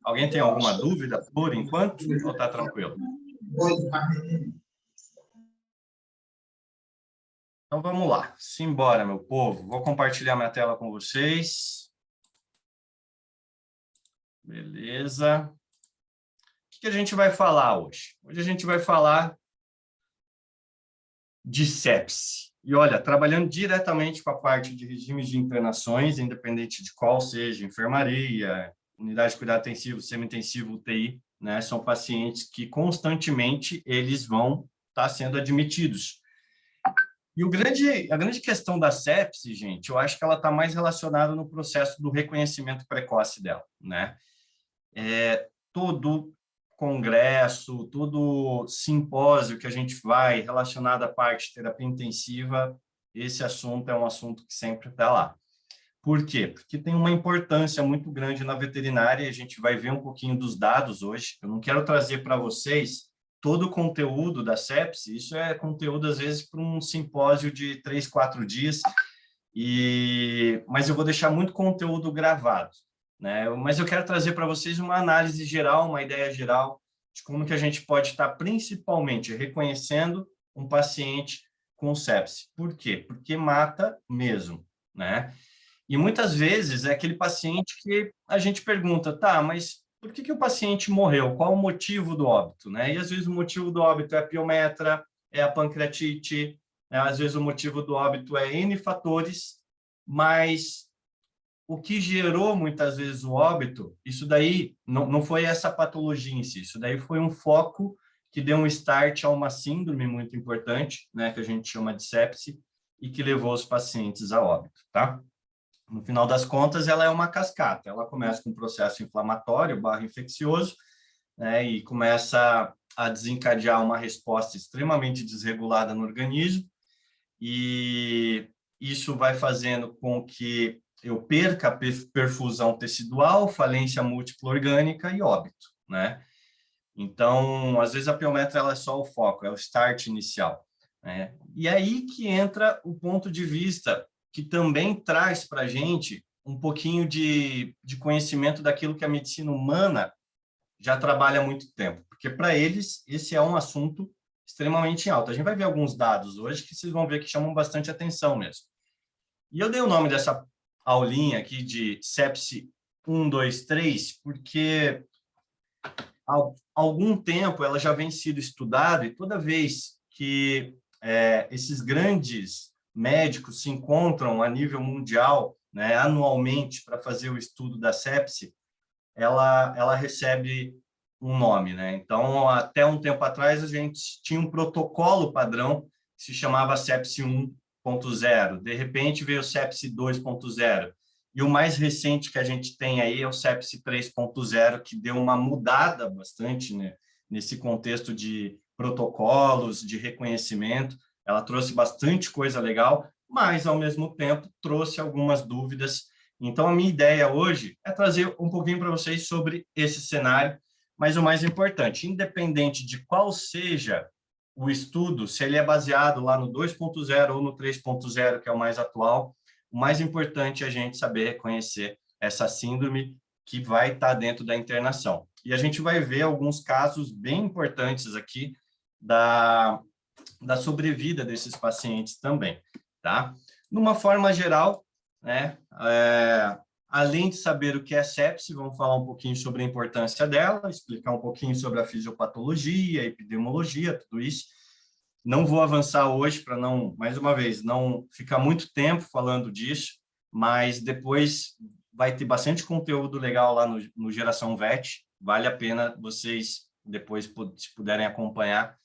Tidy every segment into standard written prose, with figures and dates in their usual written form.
Alguém tem alguma dúvida por enquanto? Ou está tranquilo? Então, vamos lá. Simbora, meu povo. Vou compartilhar minha tela com vocês. Beleza. O que a gente vai falar hoje? Hoje a gente vai falar de sepse. E olha, trabalhando diretamente com a parte de regimes de internações, independente de qual seja, enfermaria, unidade de cuidado intensivo, semi-intensivo, UTI, né? São pacientes que constantemente eles vão estar sendo admitidos. E a grande questão da sepse, gente, eu acho que ela está mais relacionada no processo do reconhecimento precoce dela, né? Todo congresso, todo simpósio que a gente vai relacionado à parte de terapia intensiva, esse assunto é um assunto que sempre está lá. Por quê? Porque tem uma importância muito grande na veterinária, e a gente vai ver um pouquinho dos dados hoje. Eu não quero trazer para vocês todo o conteúdo da sepse, isso é conteúdo, às vezes, para um simpósio de 3, 4 dias, mas eu vou deixar muito conteúdo gravado, né? Mas eu quero trazer para vocês uma análise geral, uma ideia geral de como que a gente pode estar, principalmente, reconhecendo um paciente com sepse. Por quê? Porque mata mesmo, né? E muitas vezes é aquele paciente que a gente pergunta, tá, mas por que o paciente morreu? Qual o motivo do óbito, né? E às vezes o motivo do óbito é a piometra, é a pancreatite, né? Às vezes o motivo do óbito é N fatores, mas o que gerou muitas vezes o óbito, isso daí não foi essa patologia em si, isso daí foi um foco que deu um start a uma síndrome muito importante, né, que a gente chama de sepse, e que levou os pacientes a óbito, tá? No final das contas, ela é uma cascata. Ela começa com um processo inflamatório, infeccioso, né, e começa a desencadear uma resposta extremamente desregulada no organismo, e isso vai fazendo com que eu perca a perfusão tecidual, falência múltipla orgânica e óbito, né? Então, às vezes a piometra ela é só o foco, é o start inicial, né? E aí que entra o ponto de vista que também traz para a gente um pouquinho de conhecimento daquilo que a medicina humana já trabalha há muito tempo, porque para eles esse é um assunto extremamente alto. A gente vai ver alguns dados hoje que vocês vão ver que chamam bastante atenção mesmo. E eu dei o nome dessa aulinha aqui de sepse 1, 2, 3, porque há algum tempo ela já vem sendo estudada, e toda vez que esses grandes médicos se encontram a nível mundial, né, anualmente, para fazer o estudo da sepse, ela recebe um nome, né? Então, até um tempo atrás, a gente tinha um protocolo padrão que se chamava sepse 1.0. De repente, veio o sepse 2.0. E o mais recente que a gente tem aí é o sepse 3.0, que deu uma mudada bastante, né, nesse contexto de protocolos, de reconhecimento. Ela trouxe bastante coisa legal, mas, ao mesmo tempo, trouxe algumas dúvidas. Então, a minha ideia hoje é trazer um pouquinho para vocês sobre esse cenário, mas o mais importante, independente de qual seja o estudo, se ele é baseado lá no 2.0 ou no 3.0, que é o mais atual, o mais importante é a gente saber reconhecer essa síndrome que vai estar dentro da internação. E a gente vai ver alguns casos bem importantes aqui da sobrevida desses pacientes também, tá? Numa forma geral, né, além de saber o que é sepse, vamos falar um pouquinho sobre a importância dela, explicar um pouquinho sobre a fisiopatologia, a epidemiologia, tudo isso. Não vou avançar hoje para não, mais uma vez, não ficar muito tempo falando disso, mas depois vai ter bastante conteúdo legal lá no Geração VET, vale a pena vocês depois, se puderem acompanhar.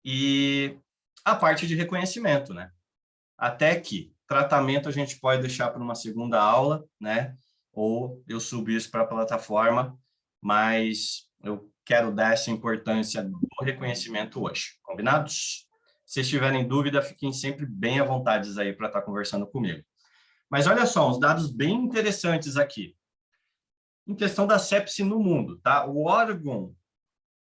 E a parte de reconhecimento, né? Até que tratamento a gente pode deixar para uma segunda aula, né? Ou eu subir isso para a plataforma, mas eu quero dar essa importância do reconhecimento hoje. Combinados? Se tiverem dúvida, fiquem sempre bem à vontade aí para estar conversando comigo. Mas olha só, uns dados bem interessantes aqui. Em questão da sepse no mundo, tá? O órgão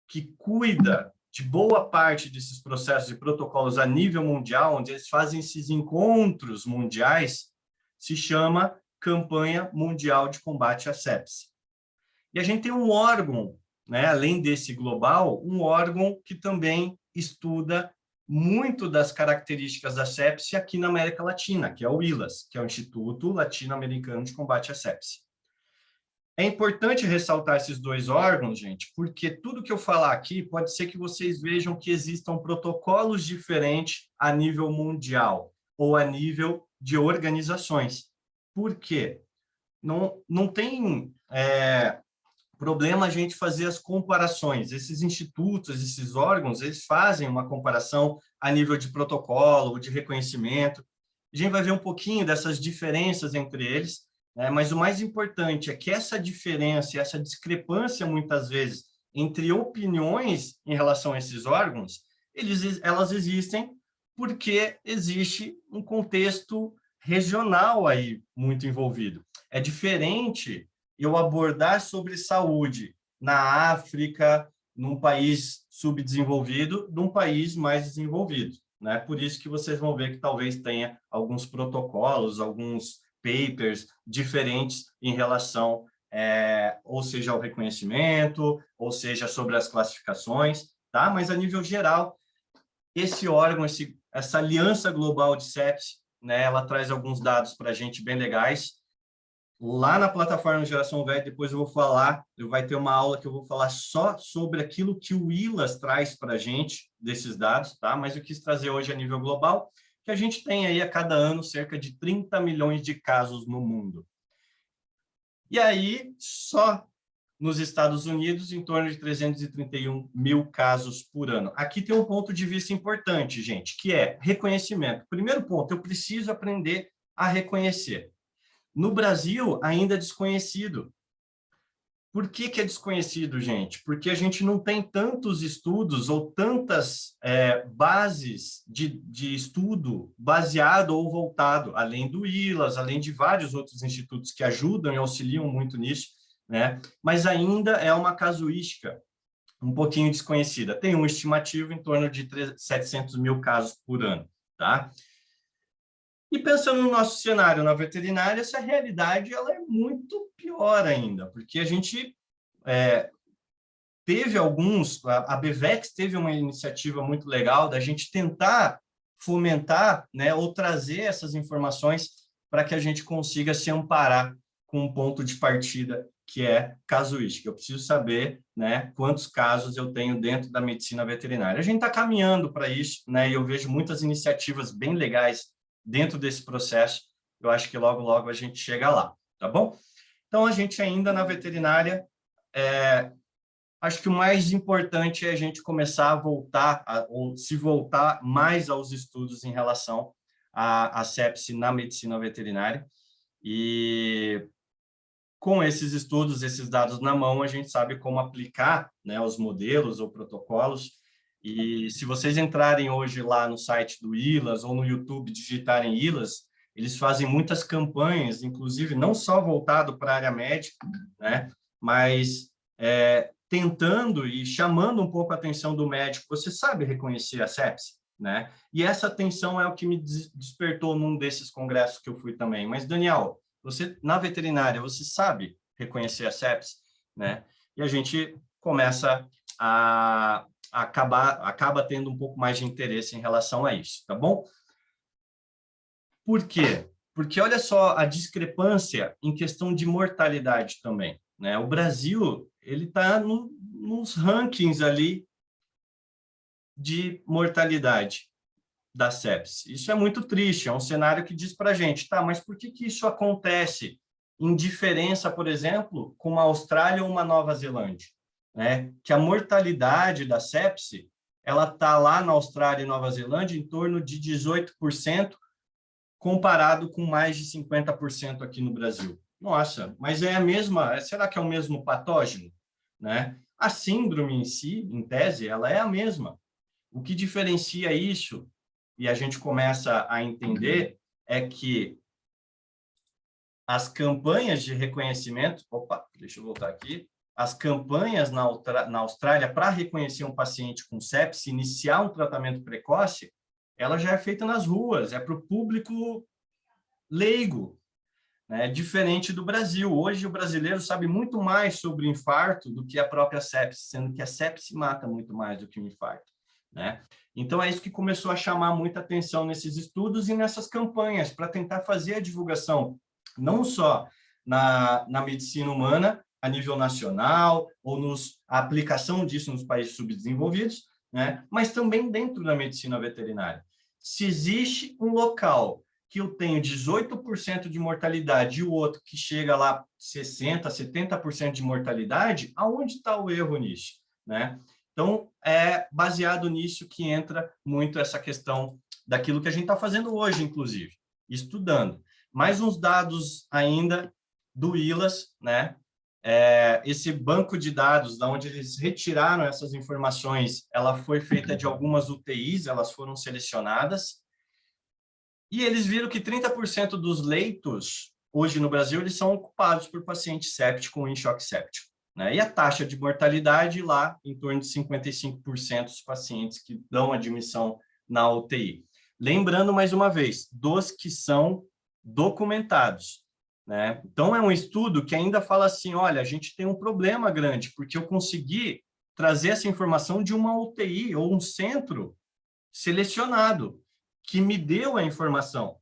que cuida de boa parte desses processos e protocolos a nível mundial, onde eles fazem esses encontros mundiais, se chama campanha mundial de combate à sepse. E a gente tem um órgão, né, além desse global, um órgão que também estuda muito das características da sepse aqui na América Latina, que é o ILAS, que é o Instituto Latino-Americano de Combate à Sepse. É importante ressaltar esses dois órgãos, gente, porque tudo que eu falar aqui pode ser que vocês vejam que existam protocolos diferentes a nível mundial ou a nível de organizações. Por quê? Não tem problema a gente fazer as comparações. Esses institutos, esses órgãos, eles fazem uma comparação a nível de protocolo, de reconhecimento. A gente vai ver um pouquinho dessas diferenças entre eles, né? Mas o mais importante é que essa diferença e essa discrepância, muitas vezes, entre opiniões em relação a esses órgãos, elas existem porque existe um contexto regional aí muito envolvido. É diferente eu abordar sobre saúde na África, num país subdesenvolvido, de um país mais desenvolvido, né? Por isso que vocês vão ver que talvez tenha alguns protocolos, alguns papers diferentes em relação, ou seja, ao reconhecimento, ou seja, sobre as classificações, tá? Mas a nível geral, esse órgão, essa aliança global de sepse, né? Ela traz alguns dados para a gente bem legais. Lá na plataforma Geração VET, depois vai ter uma aula que eu vou falar só sobre aquilo que o ILAS traz para a gente, desses dados, tá? Mas eu quis trazer hoje a nível global, que a gente tem aí a cada ano cerca de 30 milhões de casos no mundo. E aí, só nos Estados Unidos, em torno de 331 mil casos por ano. Aqui tem um ponto de vista importante, gente, que é reconhecimento. Primeiro ponto, eu preciso aprender a reconhecer. No Brasil, ainda é desconhecido. Por que é desconhecido, gente? Porque a gente não tem tantos estudos ou tantas bases de estudo baseado ou voltado, além do ILAS, além de vários outros institutos que ajudam e auxiliam muito nisso, né? Mas ainda é uma casuística um pouquinho desconhecida. Tem um estimativo em torno de 700 mil casos por ano, tá? E pensando no nosso cenário na veterinária, essa realidade ela é muito pior ainda, porque a gente teve a BVEX teve uma iniciativa muito legal da gente tentar fomentar, né, ou trazer essas informações para que a gente consiga se amparar com um ponto de partida que é casuística. Eu preciso saber, né, quantos casos eu tenho dentro da medicina veterinária. A gente está caminhando para isso, né, e eu vejo muitas iniciativas bem legais dentro desse processo. Eu acho que logo, logo a gente chega lá, tá bom? Então, a gente ainda na veterinária, acho que o mais importante é a gente começar a voltar, ou se voltar mais aos estudos em relação à sepse na medicina veterinária. E com esses estudos, esses dados na mão, a gente sabe como aplicar, né, os modelos ou protocolos. E se vocês entrarem hoje lá no site do ILAS ou no YouTube, digitarem ILAS, eles fazem muitas campanhas, inclusive não só voltado para a área médica, né, mas tentando e chamando um pouco a atenção do médico. Você sabe reconhecer a sepse, né? E essa atenção é o que me despertou num desses congressos que eu fui também. Mas, Daniel, você, na veterinária, você sabe reconhecer a sepse, né? E a gente começa acaba tendo um pouco mais de interesse em relação a isso, tá bom? Por quê? Porque olha só a discrepância em questão de mortalidade também, né? O Brasil, ele está nos rankings ali de mortalidade da sepse. Isso é muito triste, é um cenário que diz para a gente, tá, mas por que isso acontece em diferença, por exemplo, com uma Austrália ou uma Nova Zelândia? Né? Que a mortalidade da sepse, ela está lá na Austrália e Nova Zelândia em torno de 18%, comparado com mais de 50% aqui no Brasil. Nossa, mas é a mesma, será que é o mesmo patógeno? Né? A síndrome em si, em tese, ela é a mesma. O que diferencia isso, e a gente começa a entender, é que as campanhas de reconhecimento... Opa, deixa eu voltar aqui. As campanhas na Austrália para reconhecer um paciente com sepse, iniciar um tratamento precoce, ela já é feita nas ruas, é para o público leigo. né? Diferente do Brasil. Hoje, o brasileiro sabe muito mais sobre infarto do que a própria sepse, sendo que a sepse mata muito mais do que o infarto, né? Então, é isso que começou a chamar muita atenção nesses estudos e nessas campanhas, para tentar fazer a divulgação, não só na medicina humana, a nível nacional, ou a aplicação disso nos países subdesenvolvidos, né? Mas também dentro da medicina veterinária. Se existe um local que eu tenho 18% de mortalidade e o outro que chega lá 60%, 70% de mortalidade, aonde está o erro nisso, né? Então, é baseado nisso que entra muito essa questão daquilo que a gente está fazendo hoje, inclusive, estudando. Mais uns dados ainda do ILAS, né? Esse banco de dados, da onde eles retiraram essas informações, ela foi feita de algumas UTIs, elas foram selecionadas, e eles viram que 30% dos leitos, hoje no Brasil, eles são ocupados por paciente séptico ou em choque séptico, né? E a taxa de mortalidade lá, em torno de 55% dos pacientes que dão admissão na UTI. Lembrando, mais uma vez, dos que são documentados, né? Então, é um estudo que ainda fala assim, olha, a gente tem um problema grande, porque eu consegui trazer essa informação de uma UTI ou um centro selecionado, que me deu a informação.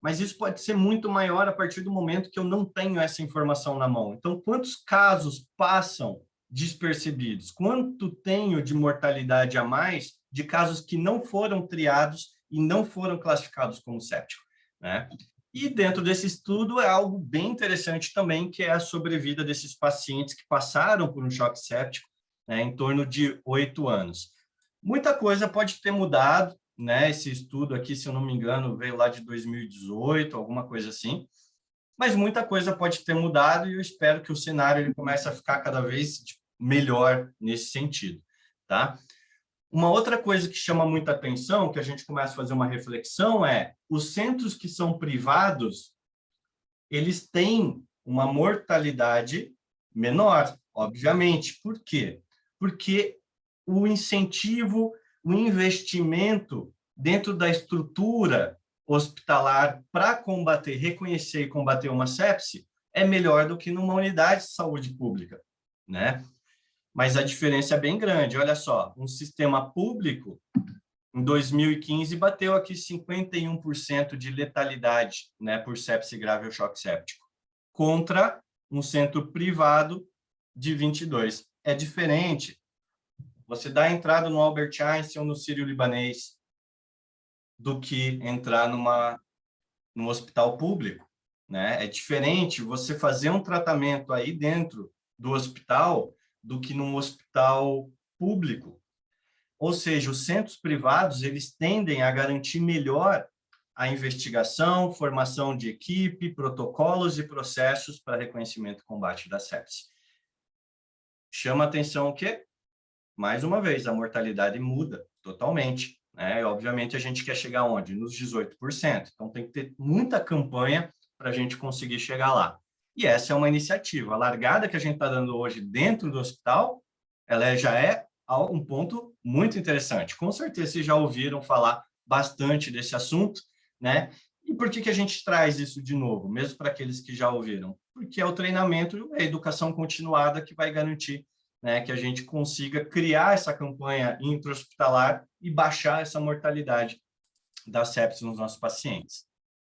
Mas isso pode ser muito maior a partir do momento que eu não tenho essa informação na mão. Então, quantos casos passam despercebidos? Quanto tenho de mortalidade a mais de casos que não foram triados e não foram classificados como séptico, né? E dentro desse estudo é algo bem interessante também, que é a sobrevida desses pacientes que passaram por um choque séptico, né, em torno de 8 anos. Muita coisa pode ter mudado, né? Esse estudo aqui, se eu não me engano, veio lá de 2018, alguma coisa assim. Mas muita coisa pode ter mudado e eu espero que o cenário ele comece a ficar cada vez melhor nesse sentido, tá? Uma outra coisa que chama muita atenção, que a gente começa a fazer uma reflexão, é os centros que são privados, eles têm uma mortalidade menor, obviamente. Por quê? Porque o incentivo, o investimento dentro da estrutura hospitalar para combater, reconhecer e combater uma sepse é melhor do que numa unidade de saúde pública, né? Mas a diferença é bem grande. Olha só, um sistema público, em 2015, bateu aqui 51% de letalidade, né, por sepse grave ou choque séptico, contra um centro privado de 22%. É diferente. Você dá entrada no Albert Einstein ou no Sírio-Libanês do que entrar num hospital público, né? É diferente você fazer um tratamento aí dentro do hospital do que num hospital público. Ou seja, os centros privados, eles tendem a garantir melhor a investigação, formação de equipe, protocolos e processos para reconhecimento e combate da sepse. Chama atenção o quê? Mais uma vez, a mortalidade muda totalmente, né? E, obviamente, a gente quer chegar onde? Nos 18%. Então, tem que ter muita campanha para a gente conseguir chegar lá. E essa é uma iniciativa. A largada que a gente está dando hoje dentro do hospital, ela já é um ponto muito interessante. Com certeza, vocês já ouviram falar bastante desse assunto, né? E por que a gente traz isso de novo, mesmo para aqueles que já ouviram? Porque é o treinamento e a educação continuada que vai garantir, né, que a gente consiga criar essa campanha intra-hospitalar e baixar essa mortalidade da sepsis nos nossos pacientes.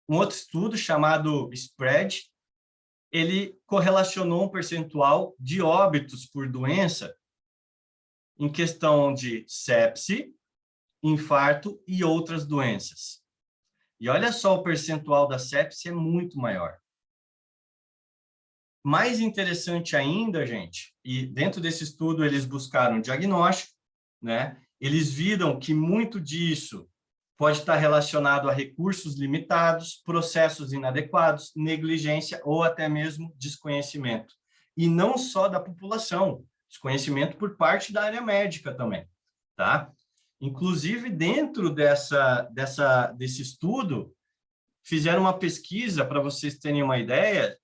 Um outro estudo chamado SPREAD, ele correlacionou um percentual de óbitos por doença em questão de sepse, infarto e outras doenças. E olha só, o percentual da sepse é muito maior. Mais interessante ainda, gente, e dentro desse estudo eles buscaram diagnóstico, né? Eles viram que muito disso pode estar relacionado a recursos limitados, processos inadequados, negligência ou até mesmo desconhecimento. E não só da população, desconhecimento por parte da área médica também, tá? Inclusive, dentro desse estudo, fizeram uma pesquisa, para vocês terem uma ideia,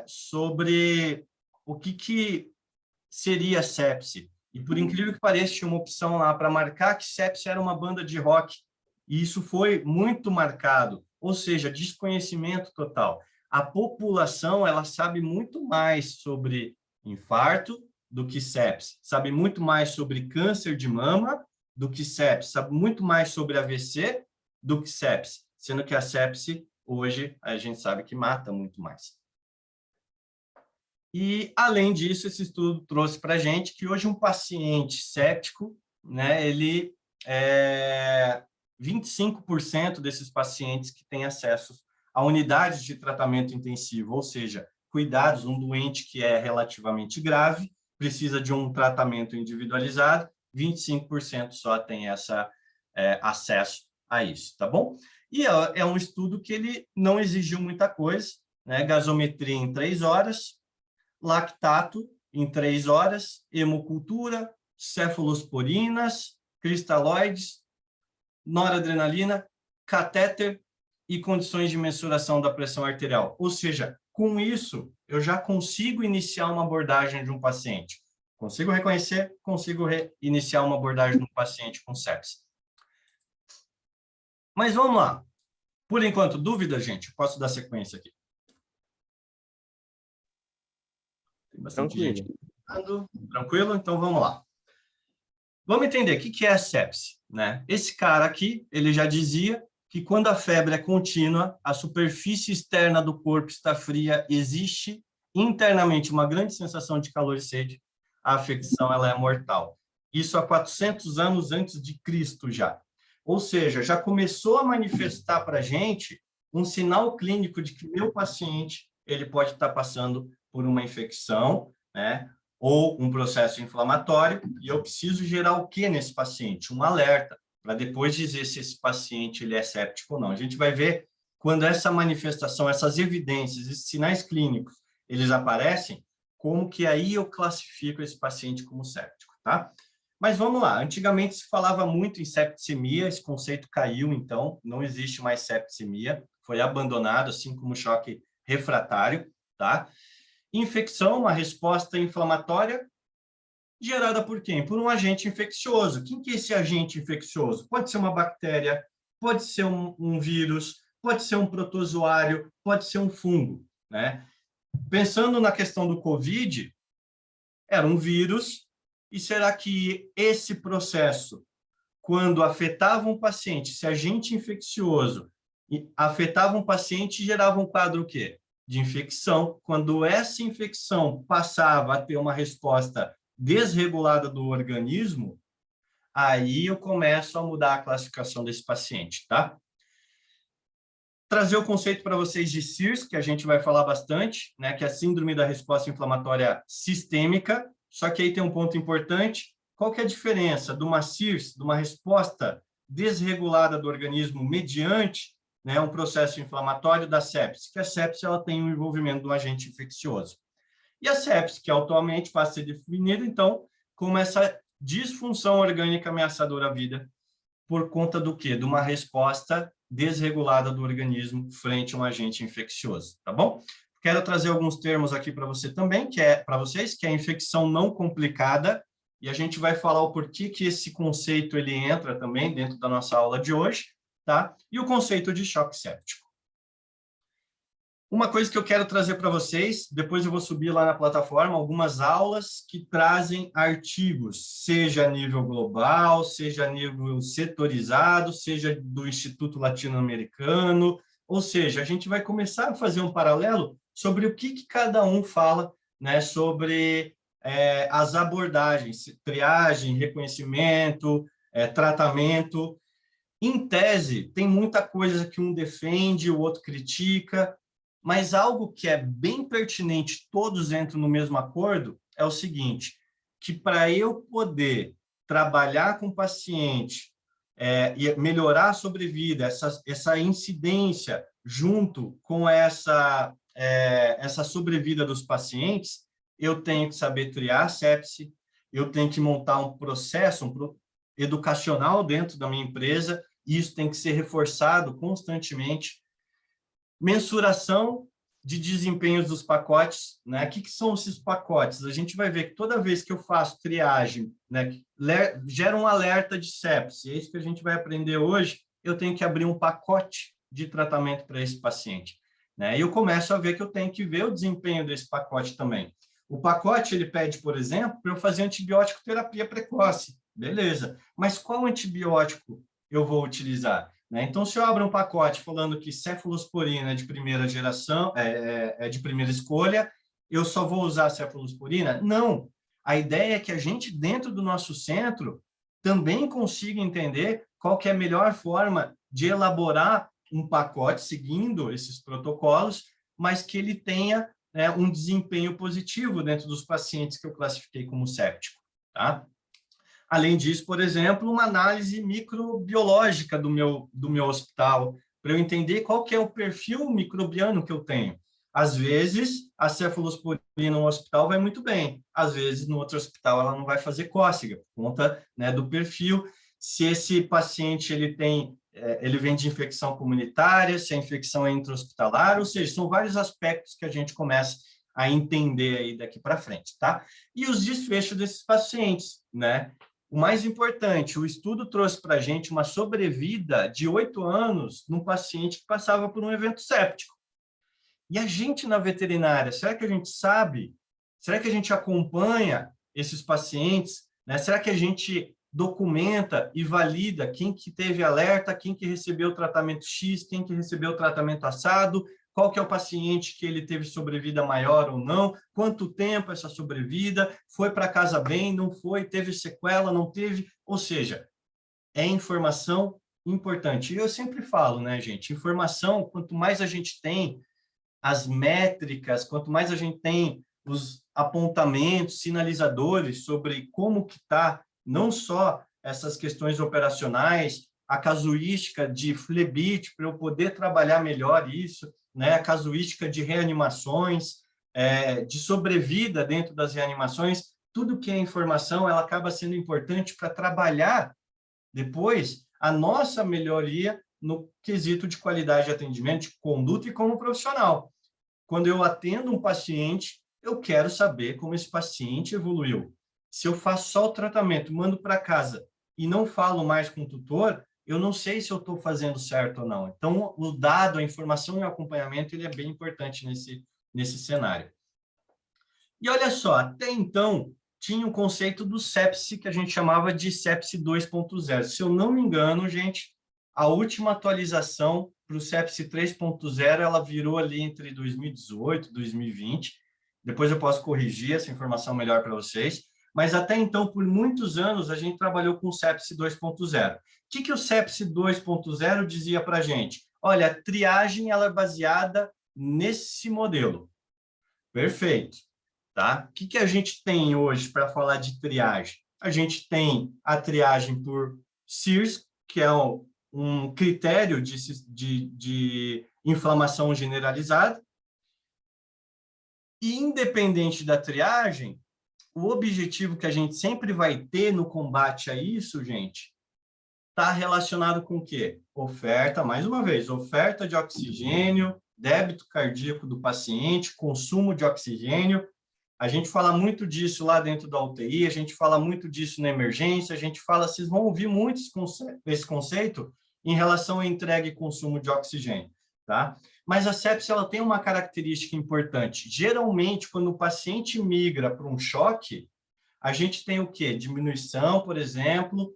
sobre o que seria sepse. E, por incrível que pareça, tinha uma opção lá para marcar que sepse era uma banda de rock. E isso foi muito marcado ou seja, desconhecimento total. A população, ela sabe muito mais sobre infarto do que sepse, sabe muito mais sobre câncer de mama do que sepse, sabe muito mais sobre AVC do que sepse, sendo que a sepse, hoje, a gente sabe que mata muito mais. E, além disso, esse estudo trouxe para a gente que hoje um paciente séptico, né, 25% desses pacientes que têm acesso a unidades de tratamento intensivo, ou seja, cuidados, um doente que é relativamente grave, precisa de um tratamento individualizado, 25% só tem acesso a isso, tá bom? E é um estudo que ele não exigiu muita coisa, né? Gasometria em 3 horas, lactato em 3 horas, hemocultura, cefalosporinas, cristalóides, noradrenalina, catéter e condições de mensuração da pressão arterial. Ou seja, com isso, eu já consigo iniciar uma abordagem de um paciente. Consigo reconhecer, consigo iniciar uma abordagem de um paciente com sepse. Mas vamos lá. Por enquanto, dúvida, gente? Posso dar sequência aqui? Tem bastante gente. Tranquilo? Então, vamos lá. Vamos entender o que é a sepse, né? Esse cara aqui, ele já dizia que quando a febre é contínua, a superfície externa do corpo está fria, existe internamente uma grande sensação de calor e sede, a afecção ela é mortal. Isso há 400 anos antes de Cristo já. Ou seja, já começou a manifestar para a gente um sinal clínico de que meu paciente ele pode estar passando por uma infecção, né? Ou um processo inflamatório, e eu preciso gerar o que nesse paciente? Um alerta, para depois dizer se esse paciente ele é séptico ou não. A gente vai ver quando essa manifestação, essas evidências, esses sinais clínicos, eles aparecem, como que aí eu classifico esse paciente como séptico, tá? Mas vamos lá, antigamente se falava muito em septicemia, esse conceito caiu, então, não existe mais septicemia, foi abandonado, assim como o choque refratário, tá? Infecção, uma resposta inflamatória gerada por quem? Por um agente infeccioso. Quem que é esse agente infeccioso? Pode ser uma bactéria, pode ser um vírus, pode ser um protozoário, pode ser um fungo, né? Pensando na questão do COVID, era um vírus, e será que esse processo, quando afetava um paciente, esse agente infeccioso afetava um paciente, gerava um quadro o quê? De infecção. Quando essa infecção passava a ter uma resposta desregulada do organismo, aí eu começo a mudar a classificação desse paciente, tá? Trazer o conceito para vocês de SIRS, que a gente vai falar bastante, né, que é a Síndrome da Resposta Inflamatória Sistêmica, só que aí tem um ponto importante. Qual que é a diferença de uma SIRS, de uma resposta desregulada do organismo mediante, né, um processo inflamatório, da sepse? Que a sepse ela tem um envolvimento de um agente infeccioso. E a sepse, que atualmente passa a ser definida, então, como essa disfunção orgânica ameaçadora à vida, por conta do quê? De uma resposta desregulada do organismo frente a um agente infeccioso, tá bom? Quero trazer alguns termos aqui para você também, para vocês, que é a infecção não complicada, e a gente vai falar o porquê que esse conceito ele entra também dentro da nossa aula de hoje, tá? E o conceito de choque séptico. Uma coisa que eu quero trazer para vocês, depois eu vou subir lá na plataforma algumas aulas que trazem artigos, seja a nível global, seja a nível setorizado, seja do Instituto Latino-Americano, ou seja, a gente vai começar a fazer um paralelo sobre o que cada um fala, né, sobre as abordagens, triagem, reconhecimento, tratamento. Em tese, tem muita coisa que um defende, o outro critica, mas algo que é bem pertinente, todos entram no mesmo acordo, é o seguinte, que para eu poder trabalhar com o paciente e melhorar a sobrevida, essa incidência junto com essa sobrevida dos pacientes, eu tenho que saber triar a sepse, eu tenho que montar um processo educacional dentro da minha empresa, e isso tem que ser reforçado constantemente. Mensuração de desempenhos dos pacotes, né? O que são esses pacotes? A gente vai ver que toda vez que eu faço triagem, né, gera um alerta de sepse. É isso que a gente vai aprender hoje. Eu tenho que abrir um pacote de tratamento para esse paciente, né? E eu começo a ver que eu tenho que ver o desempenho desse pacote também. O pacote, ele pede, por exemplo, para eu fazer antibiótico terapia precoce. Beleza. Mas qual antibiótico eu vou utilizar? Né? Então, se eu abro um pacote falando que cefalosporina é de primeira geração, é de primeira escolha, eu só vou usar cefalosporina? Não. A ideia é que a gente, dentro do nosso centro, também consiga entender qual que é a melhor forma de elaborar um pacote seguindo esses protocolos, mas que ele tenha, né, um desempenho positivo dentro dos pacientes que eu classifiquei como séptico, tá? Além disso, por exemplo, uma análise microbiológica do meu hospital, para eu entender qual que é o perfil microbiano que eu tenho. Às vezes, a cefalosporina no hospital vai muito bem, às vezes, no outro hospital, ela não vai fazer cócega, por conta, né, do perfil. Se esse paciente ele vem de infecção comunitária, se a infecção é intra-hospitalar, ou seja, são vários aspectos que a gente começa a entender aí daqui para frente, tá? E os desfechos desses pacientes, né? O mais importante, o estudo trouxe para a gente uma sobrevida de 8 anos num paciente que passava por um evento séptico. E a gente na veterinária, será que a gente sabe? Será que a gente acompanha esses pacientes? Né? Será que a gente documenta e valida quem que teve alerta, quem que recebeu o tratamento X, quem que recebeu o tratamento assado, qual que é o paciente que ele teve sobrevida maior ou não, quanto tempo essa sobrevida, foi para casa bem, não foi, teve sequela, não teve, ou seja, é informação importante. E eu sempre falo, né, gente, informação, quanto mais a gente tem, as métricas, quanto mais a gente tem os apontamentos, sinalizadores sobre como que está, não só essas questões operacionais, a casuística de flebit, para eu poder trabalhar melhor isso, né? A casuística de reanimações, de sobrevida dentro das reanimações, tudo que é informação, ela acaba sendo importante para trabalhar depois a nossa melhoria no quesito de qualidade de atendimento, de conduta e como profissional. Quando eu atendo um paciente, eu quero saber como esse paciente evoluiu. Se eu faço só o tratamento, mando para casa e não falo mais com o tutor, eu não sei se eu estou fazendo certo ou não. Então, o dado, a informação e o acompanhamento, ele é bem importante nesse cenário. E olha só, até então, tinha o conceito do sepsi, que a gente chamava de sepsi 2.0. Se eu não me engano, gente, a última atualização para o sepsi 3.0, ela virou ali entre 2018 e 2020. Depois eu posso corrigir essa informação melhor para vocês. Mas até então, por muitos anos, a gente trabalhou com o sepsi 2.0. O que o sepsi 2.0 dizia para a gente? Olha, a triagem ela é baseada nesse modelo. Perfeito. Tá? O que a gente tem hoje para falar de triagem? A gente tem a triagem por SIRS, que é um critério de inflamação generalizada. E, independente da triagem, o objetivo que a gente sempre vai ter no combate a isso, gente, está relacionado com o quê? Oferta, mais uma vez, oferta de oxigênio, débito cardíaco do paciente, consumo de oxigênio. A gente fala muito disso lá dentro da UTI, a gente fala muito disso na emergência, a gente fala, vocês vão ouvir muito esse conceito em relação à entrega e consumo de oxigênio, tá? Mas a sepsia, ela tem uma característica importante. Geralmente, quando o paciente migra para um choque, a gente tem o quê? Diminuição, por exemplo,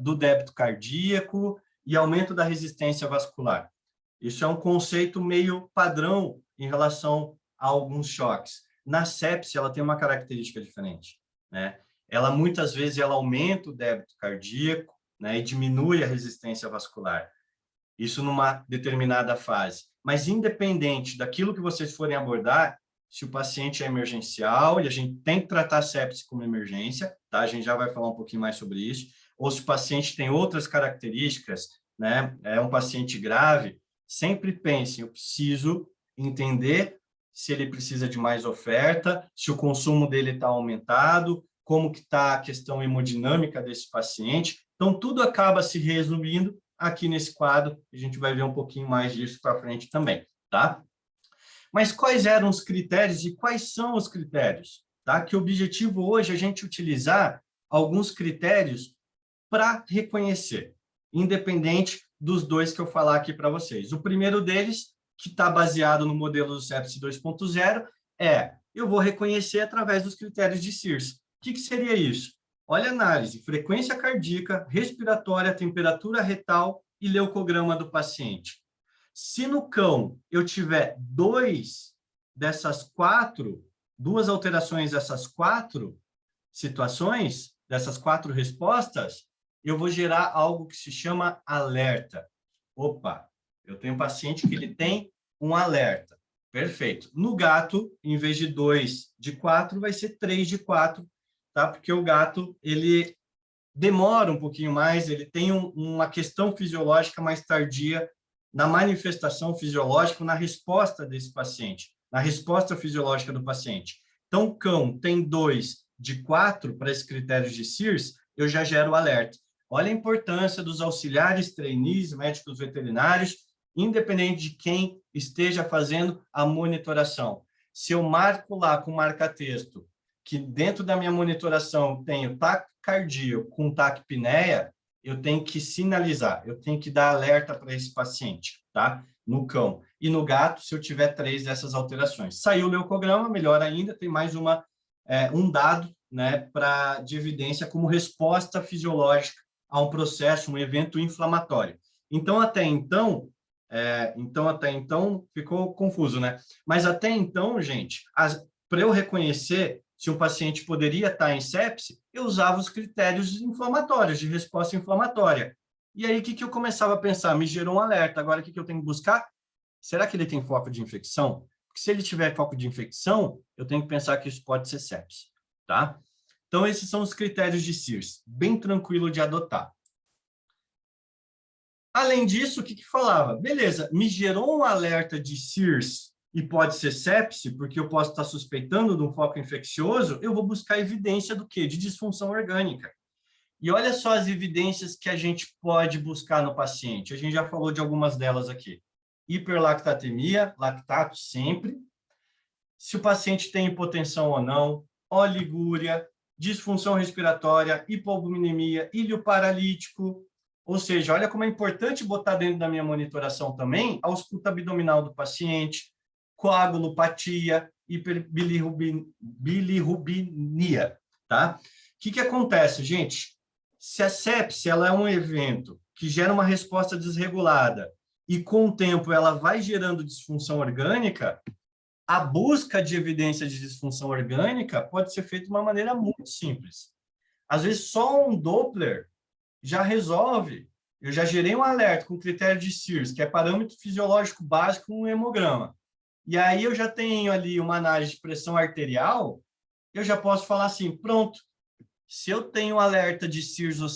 do débito cardíaco e aumento da resistência vascular. Isso é um conceito meio padrão em relação a alguns choques. Na sepsia, ela tem uma característica diferente, né? Ela, muitas vezes, ela aumenta o débito cardíaco, né, e diminui a resistência vascular. Isso numa determinada fase. Mas, independente daquilo que vocês forem abordar, se o paciente é emergencial, e a gente tem que tratar a sepsia como emergência, tá? A gente já vai falar um pouquinho mais sobre isso, ou se o paciente tem outras características, né, é um paciente grave, sempre pensem, eu preciso entender se ele precisa de mais oferta, se o consumo dele está aumentado, como que está a questão hemodinâmica desse paciente. Então, tudo acaba se resumindo aqui nesse quadro, a gente vai ver um pouquinho mais disso para frente também, tá? Mas quais eram os critérios e quais são os critérios? Tá? Que o objetivo hoje é a gente utilizar alguns critérios para reconhecer, independente dos dois que eu falar aqui para vocês. O primeiro deles, que está baseado no modelo do sepsis 2.0, eu vou reconhecer através dos critérios de Sears. O que seria isso? Olha a análise: frequência cardíaca, respiratória, temperatura retal e leucograma do paciente. Se no cão eu tiver duas alterações dessas 4 situações, dessas 4 respostas, eu vou gerar algo que se chama alerta. Opa, eu tenho um paciente que ele tem um alerta. Perfeito. No gato, em vez de 2 de 4, vai ser 3 de 4, tá? Porque o gato, ele demora um pouquinho mais, ele tem uma questão fisiológica mais tardia na manifestação fisiológica, na resposta desse paciente, na resposta fisiológica do paciente. Então, o cão tem 2 de 4 para esse critério de Sears, eu já gero o alerta. Olha a importância dos auxiliares, trainees, médicos veterinários, independente de quem esteja fazendo a monitoração. Se eu marco lá com marca-texto que dentro da minha monitoração eu tenho taque cardíaco com taquipneia, eu tenho que sinalizar, eu tenho que dar alerta para esse paciente, tá? No cão. E no gato, se eu tiver 3 dessas alterações. Saiu o leucograma, melhor ainda, tem mais um dado, né, de evidência como resposta fisiológica a um processo, um evento inflamatório. Então, até então ficou confuso, né? Mas até então, gente, para eu reconhecer se um paciente poderia estar em sepse, eu usava os critérios inflamatórios, de resposta inflamatória. E aí, o que eu começava a pensar? Me gerou um alerta. Agora, o que eu tenho que buscar? Será que ele tem foco de infecção? Porque se ele tiver foco de infecção, eu tenho que pensar que isso pode ser sepse, tá? Então, esses são os critérios de Sears, bem tranquilo de adotar. Além disso, o que falava? Beleza, me gerou um alerta de Sears e pode ser sepse, porque eu posso estar suspeitando de um foco infeccioso, eu vou buscar evidência do quê? De disfunção orgânica. E olha só as evidências que a gente pode buscar no paciente. A gente já falou de algumas delas aqui. Hiperlactatemia, lactato sempre. Se o paciente tem hipotensão ou não, oligúria, disfunção respiratória, hipovolemia, ilho paralítico. Ou seja, olha como é importante botar dentro da minha monitoração também a ausculta abdominal do paciente, coagulopatia, bilirrubinia, tá? O que acontece, gente? Se a sepse ela é um evento que gera uma resposta desregulada e com o tempo ela vai gerando disfunção orgânica, a busca de evidência de disfunção orgânica pode ser feita de uma maneira muito simples. Às vezes, só um Doppler já resolve. Eu já gerei um alerta com critério de Sears, que é parâmetro fisiológico básico no hemograma. E aí eu já tenho ali uma análise de pressão arterial, eu já posso falar assim, pronto, se eu tenho um alerta de Sears ou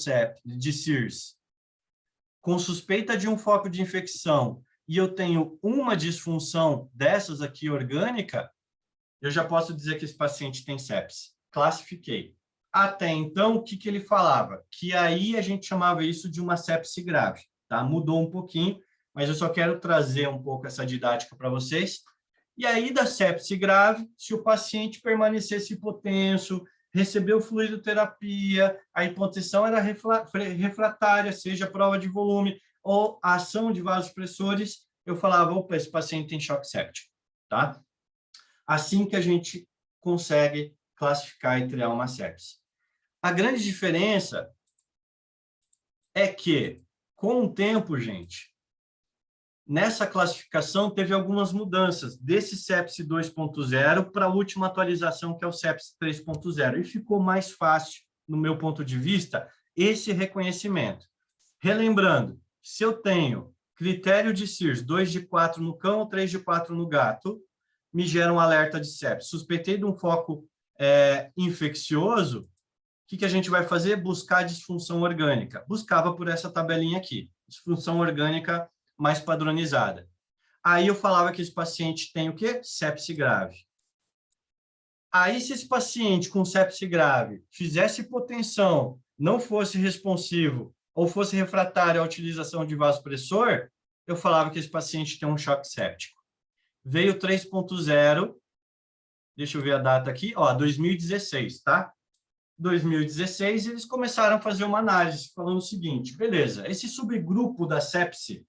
de Sears, com suspeita de um foco de infecção, e eu tenho uma disfunção dessas aqui orgânica, eu já posso dizer que esse paciente tem sepse. Classifiquei. Até então, o que ele falava? Que aí a gente chamava isso de uma sepse grave, tá? Mudou um pouquinho, mas eu só quero trazer um pouco essa didática para vocês. E aí, da sepse grave, se o paciente permanecesse hipotenso, recebeu fluidoterapia, a hipotensão era refratária, seja prova de volume ou a ação de vasopressores, eu falava, opa, esse paciente tem choque séptico, tá? Assim que a gente consegue classificar e criar uma sepse. A grande diferença é que, com o tempo, gente, nessa classificação teve algumas mudanças desse sepse 2.0 para a última atualização, que é o sepse 3.0, e ficou mais fácil, no meu ponto de vista, esse reconhecimento. Relembrando, se eu tenho critério de Sears, 2 de 4 no cão ou 3 de 4 no gato, me gera um alerta de sepse. Suspeitei de um foco infeccioso, o que a gente vai fazer? Buscar disfunção orgânica. Buscava por essa tabelinha aqui, disfunção orgânica mais padronizada. Aí eu falava que esse paciente tem o quê? Sepse grave. Aí, se esse paciente com sepse grave fizesse hipotensão, não fosse responsivo ou fosse refratário à utilização de vasopressor, eu falava que esse paciente tem um choque séptico. Veio 3.0, deixa eu ver a data aqui, ó, 2016, tá? 2016, eles começaram a fazer uma análise falando o seguinte, beleza, esse subgrupo da sepse,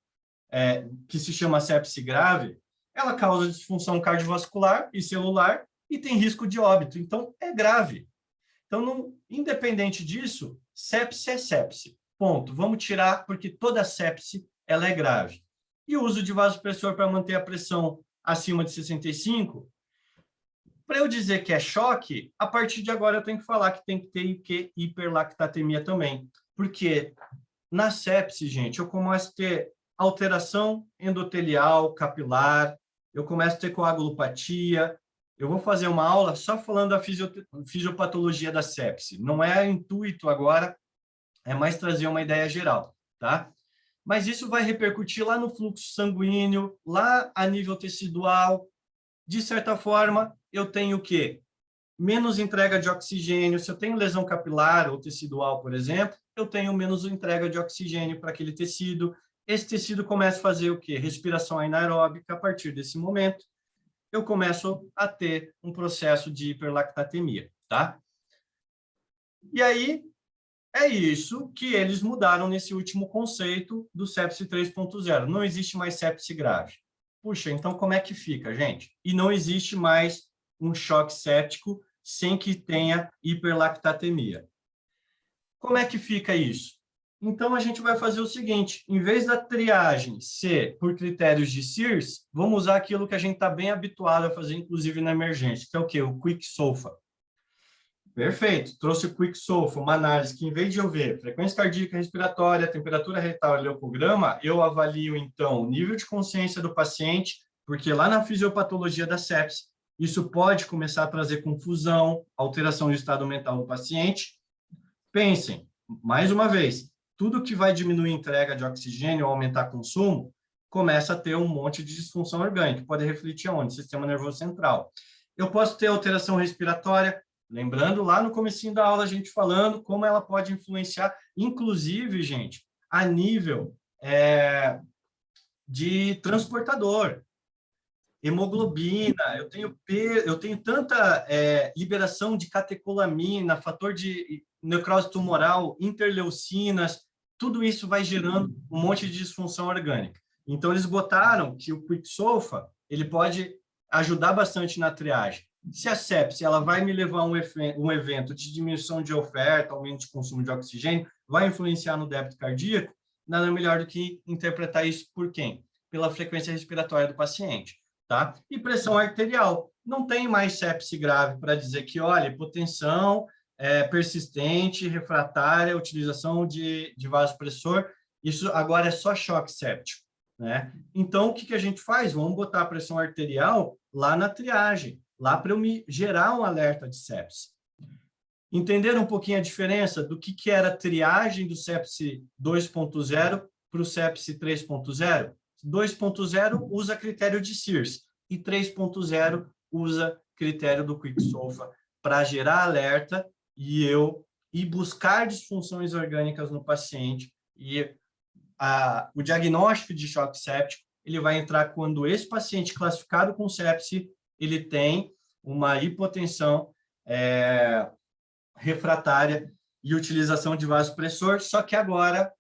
que se chama sepse grave, ela causa disfunção cardiovascular e celular e tem risco de óbito, então é grave. Então, independente disso, sepse é sepse, ponto. Vamos tirar, porque toda sepse ela é grave. E o uso de vasopressor para manter a pressão acima de 65, para eu dizer que é choque, a partir de agora eu tenho que falar que tem que ter hiperlactatemia também. Porque na sepse, gente, eu começo a ter alteração endotelial, capilar, eu começo a ter coagulopatia. Eu vou fazer uma aula só falando da fisiopatologia da sepse. Não é intuito agora, é mais trazer uma ideia geral, tá? Mas isso vai repercutir lá no fluxo sanguíneo, lá a nível tecidual. De certa forma, eu tenho o quê? Menos entrega de oxigênio. Se eu tenho lesão capilar ou tecidual, por exemplo, eu tenho menos entrega de oxigênio para aquele tecido. Esse tecido começa a fazer o quê? Respiração anaeróbica. A partir desse momento, eu começo a ter um processo de hiperlactatemia, tá? E aí, é isso que eles mudaram nesse último conceito do sepse 3.0. Não existe mais sepse grave. Puxa, então como é que fica, gente? E não existe mais um choque séptico sem que tenha hiperlactatemia. Como é que fica isso? Então, a gente vai fazer o seguinte, em vez da triagem ser por critérios de SIRS, vamos usar aquilo que a gente está bem habituado a fazer, inclusive na emergência, que é o quê? O Quick SOFA. Perfeito, trouxe o Quick SOFA, uma análise que, em vez de eu ver frequência cardíaca respiratória, temperatura retal e leucograma, eu avalio, então, o nível de consciência do paciente, porque lá na fisiopatologia da sepse, isso pode começar a trazer confusão, alteração de estado mental do paciente. Pensem, mais uma vez, tudo que vai diminuir a entrega de oxigênio ou aumentar consumo, começa a ter um monte de disfunção orgânica, pode refletir aonde? Sistema nervoso central. Eu posso ter alteração respiratória, lembrando lá no comecinho da aula a gente falando como ela pode influenciar, inclusive, gente, a nível de transportador, hemoglobina, eu tenho tanta liberação de catecolamina, fator de necrose tumoral, interleucinas, tudo isso vai gerando um monte de disfunção orgânica. Então, eles botaram que o Quick SOFA, ele pode ajudar bastante na triagem. Se a sepse ela vai me levar a um evento de diminuição de oferta, aumento de consumo de oxigênio, vai influenciar no débito cardíaco, nada melhor do que interpretar isso por quem? Pela frequência respiratória do paciente, tá? E pressão arterial. Não tem mais sepse grave para dizer que, olha, hipotensão persistente, refratária, utilização de vasopressor, isso agora é só choque séptico, né? Então, o que a gente faz? Vamos botar a pressão arterial lá na triagem, lá para eu me gerar um alerta de sepse. Entenderam um pouquinho a diferença do que era a triagem do sepse 2.0 para o sepse 3.0? 2.0 usa critério de SIRS e 3.0 usa critério do Quick SOFA para gerar alerta e eu ir buscar disfunções orgânicas no paciente. E o diagnóstico de choque séptico ele vai entrar quando esse paciente classificado com sepse ele tem uma hipotensão refratária e utilização de vasopressor, só que agora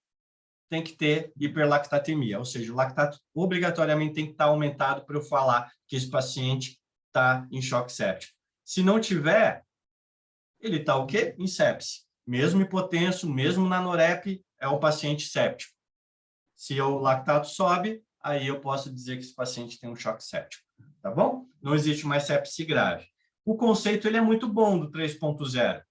tem que ter hiperlactatemia, ou seja, o lactato obrigatoriamente tem que estar aumentado para eu falar que esse paciente está em choque séptico. Se não tiver, ele está o quê? Em sepse. Mesmo hipotenso, mesmo na norep, é o paciente séptico. Se o lactato sobe, aí eu posso dizer que esse paciente tem um choque séptico, tá bom? Não existe mais sepse grave. O conceito ele é muito bom do 3.0.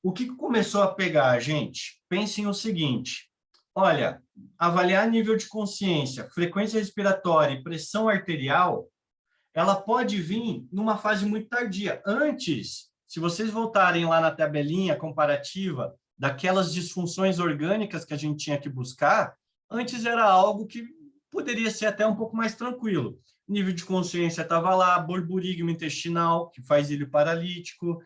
O que começou a pegar, gente? Pensem o seguinte, olha, avaliar nível de consciência, frequência respiratória e pressão arterial, ela pode vir numa fase muito tardia. Antes, se vocês voltarem lá na tabelinha comparativa daquelas disfunções orgânicas que a gente tinha que buscar, antes era algo que poderia ser até um pouco mais tranquilo. Nível de consciência estava lá, borburigma intestinal, que faz ilho paralítico,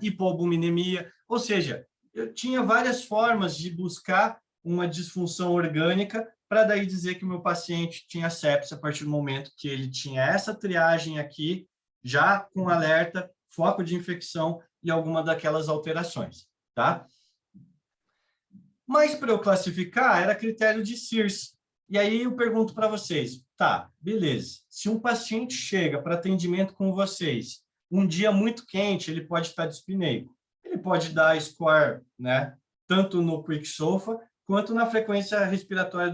hipoalbuminemia, ou seja, eu tinha várias formas de buscar uma disfunção orgânica para daí dizer que o meu paciente tinha sepse a partir do momento que ele tinha essa triagem aqui, já com alerta, foco de infecção e alguma daquelas alterações, tá? Mas para eu classificar, era critério de Sears. E aí eu pergunto para vocês, tá, beleza. Se um paciente chega para atendimento com vocês, um dia muito quente, ele pode estar dispneico. Ele pode dar score, né, tanto no Quick SOFA quanto na frequência respiratória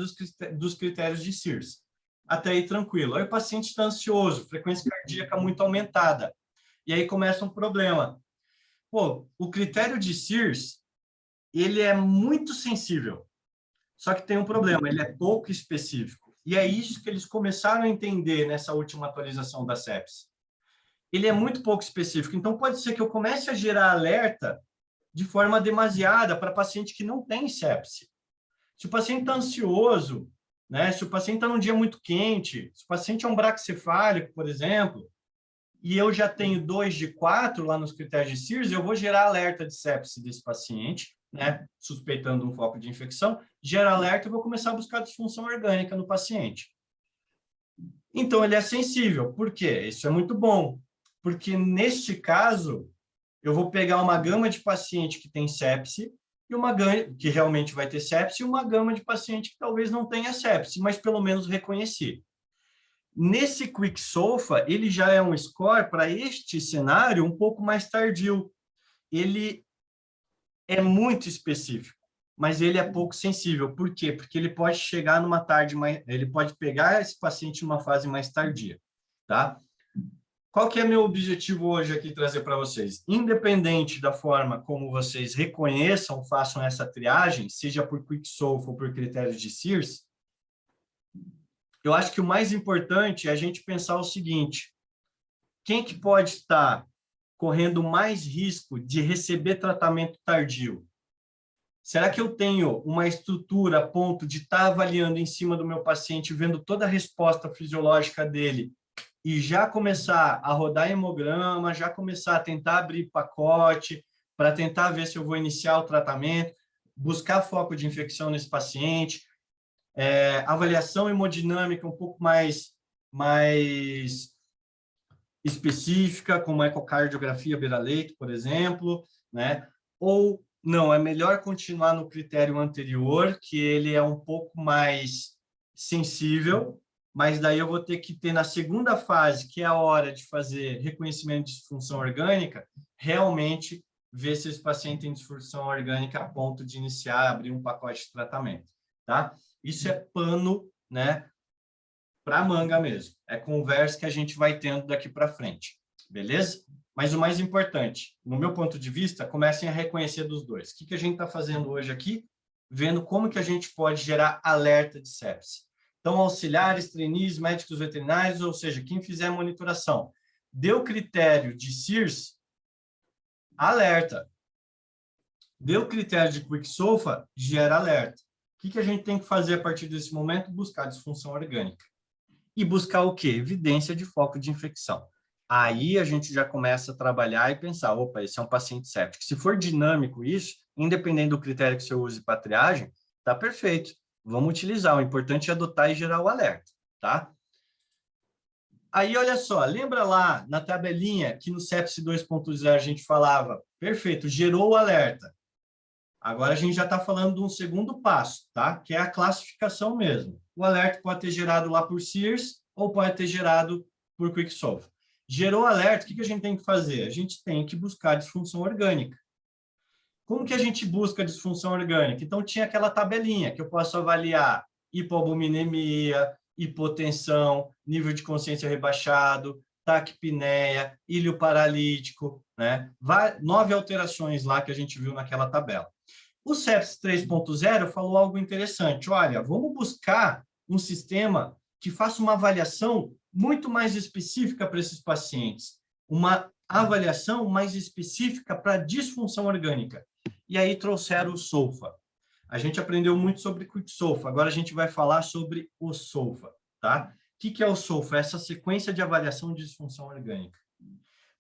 dos critérios de Sears. Até aí tranquilo. Aí o paciente está ansioso, frequência cardíaca muito aumentada. E aí começa um problema. Pô, o critério de Sears, ele é muito sensível. Só que tem um problema, ele é pouco específico. E é isso que eles começaram a entender nessa última atualização da sepsis. Ele é muito pouco específico, então pode ser que eu comece a gerar alerta de forma demasiada para paciente que não tem sepse. Se o paciente está ansioso, né? Se o paciente está num dia muito quente, se o paciente é um braquicefálico, por exemplo, e eu já tenho 2 de 4 lá nos critérios de Sears, eu vou gerar alerta de sepse desse paciente, né? Suspeitando um foco de infecção, gera alerta e vou começar a buscar disfunção orgânica no paciente. Então, ele é sensível. Por quê? Isso é muito bom, porque neste caso, eu vou pegar uma gama de paciente que tem sepse, e uma gama que realmente vai ter sepse, e uma gama de paciente que talvez não tenha sepse, mas pelo menos reconheci. Nesse Quick SOFA, ele já é um score para este cenário um pouco mais tardio. Ele é muito específico, mas ele é pouco sensível. Por quê? Porque ele pode chegar numa tarde mais, ele pode pegar esse paciente numa fase mais tardia, tá? Qual que é meu objetivo hoje aqui trazer para vocês? Independente da forma como vocês reconheçam, façam essa triagem, seja por Quick SOFA ou por critérios de Sears, eu acho que o mais importante é a gente pensar o seguinte: quem que pode estar correndo mais risco de receber tratamento tardio? Será que eu tenho uma estrutura a ponto de estar avaliando em cima do meu paciente, vendo toda a resposta fisiológica dele e já começar a rodar hemograma, já começar a tentar abrir pacote para tentar ver se eu vou iniciar o tratamento, buscar foco de infecção nesse paciente, avaliação hemodinâmica um pouco mais específica, como ecocardiografia beira-leito, por exemplo, né? Ou não, é melhor continuar no critério anterior, que ele é um pouco mais sensível, mas daí eu vou ter que ter na segunda fase, que é a hora de fazer reconhecimento de disfunção orgânica, realmente ver se esse paciente tem disfunção orgânica a ponto de iniciar, abrir um pacote de tratamento, tá? Isso é pano, né, para manga mesmo. É conversa que a gente vai tendo daqui para frente, beleza? Mas o mais importante, no meu ponto de vista, comecem a reconhecer dos dois. O que a gente está fazendo hoje aqui? Vendo como que a gente pode gerar alerta de sepse. Então, auxiliares, trainees, médicos veterinários, ou seja, quem fizer a monitoração, deu critério de Sears, alerta. Deu critério de Quick SOFA, gera alerta. O que a gente tem que fazer a partir desse momento? Buscar disfunção orgânica. E buscar o quê? Evidência de foco de infecção. Aí a gente já começa a trabalhar e pensar, opa, esse é um paciente séptico. Se for dinâmico isso, independente do critério que você use para triagem, tá perfeito. Vamos utilizar. O importante é adotar e gerar o alerta, tá? Aí, olha só, lembra lá na tabelinha que no sepsis 2.0 a gente falava, perfeito, gerou o alerta. Agora a gente já está falando de um segundo passo, tá? Que é a classificação mesmo. O alerta pode ter gerado lá por Sears ou pode ter gerado por Quick SOFA. Gerou alerta, o que a gente tem que fazer? A gente tem que buscar disfunção orgânica. Como que a gente busca disfunção orgânica? Então, tinha aquela tabelinha que eu posso avaliar hipoalbuminemia, hipotensão, nível de consciência rebaixado, taquipneia, ilho paralítico, né? 9 alterações lá que a gente viu naquela tabela. O sepsis 3.0 falou algo interessante. Olha, vamos buscar um sistema que faça uma avaliação muito mais específica para esses pacientes. Uma avaliação mais específica para disfunção orgânica. E aí trouxeram o SOFA. A gente aprendeu muito sobre Quick SOFA. Agora a gente vai falar sobre o SOFA, tá? O que é o SOFA? Essa sequência de avaliação de disfunção orgânica.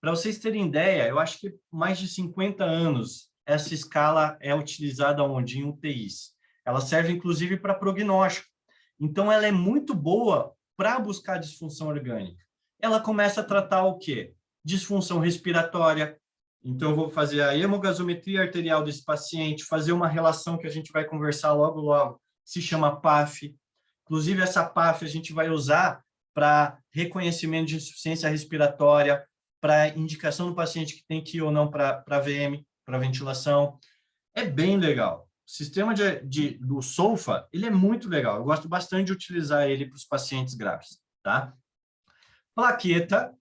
Para vocês terem ideia, eu acho que mais de 50 anos essa escala é utilizada onde? Em UTIs. Ela serve, inclusive, para prognóstico. Então, ela é muito boa para buscar disfunção orgânica. Ela começa a tratar o quê? Disfunção respiratória, Então, eu vou fazer a hemogasometria arterial desse paciente, fazer uma relação que a gente vai conversar logo, logo, se chama PAF. Inclusive, essa PAF a gente vai usar para reconhecimento de insuficiência respiratória, para indicação do paciente que tem que ir ou não para VM, para ventilação. É bem legal. O sistema do SOFA, ele é muito legal. Eu gosto bastante de utilizar ele para os pacientes graves, tá? Plaqueta,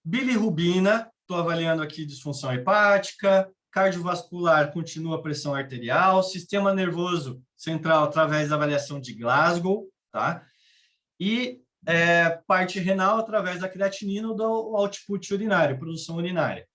bilirrubina, estou avaliando aqui disfunção hepática, cardiovascular, continua a pressão arterial, sistema nervoso central através da avaliação de Glasgow, tá? E parte renal através da creatinina ou do output urinário, produção urinária.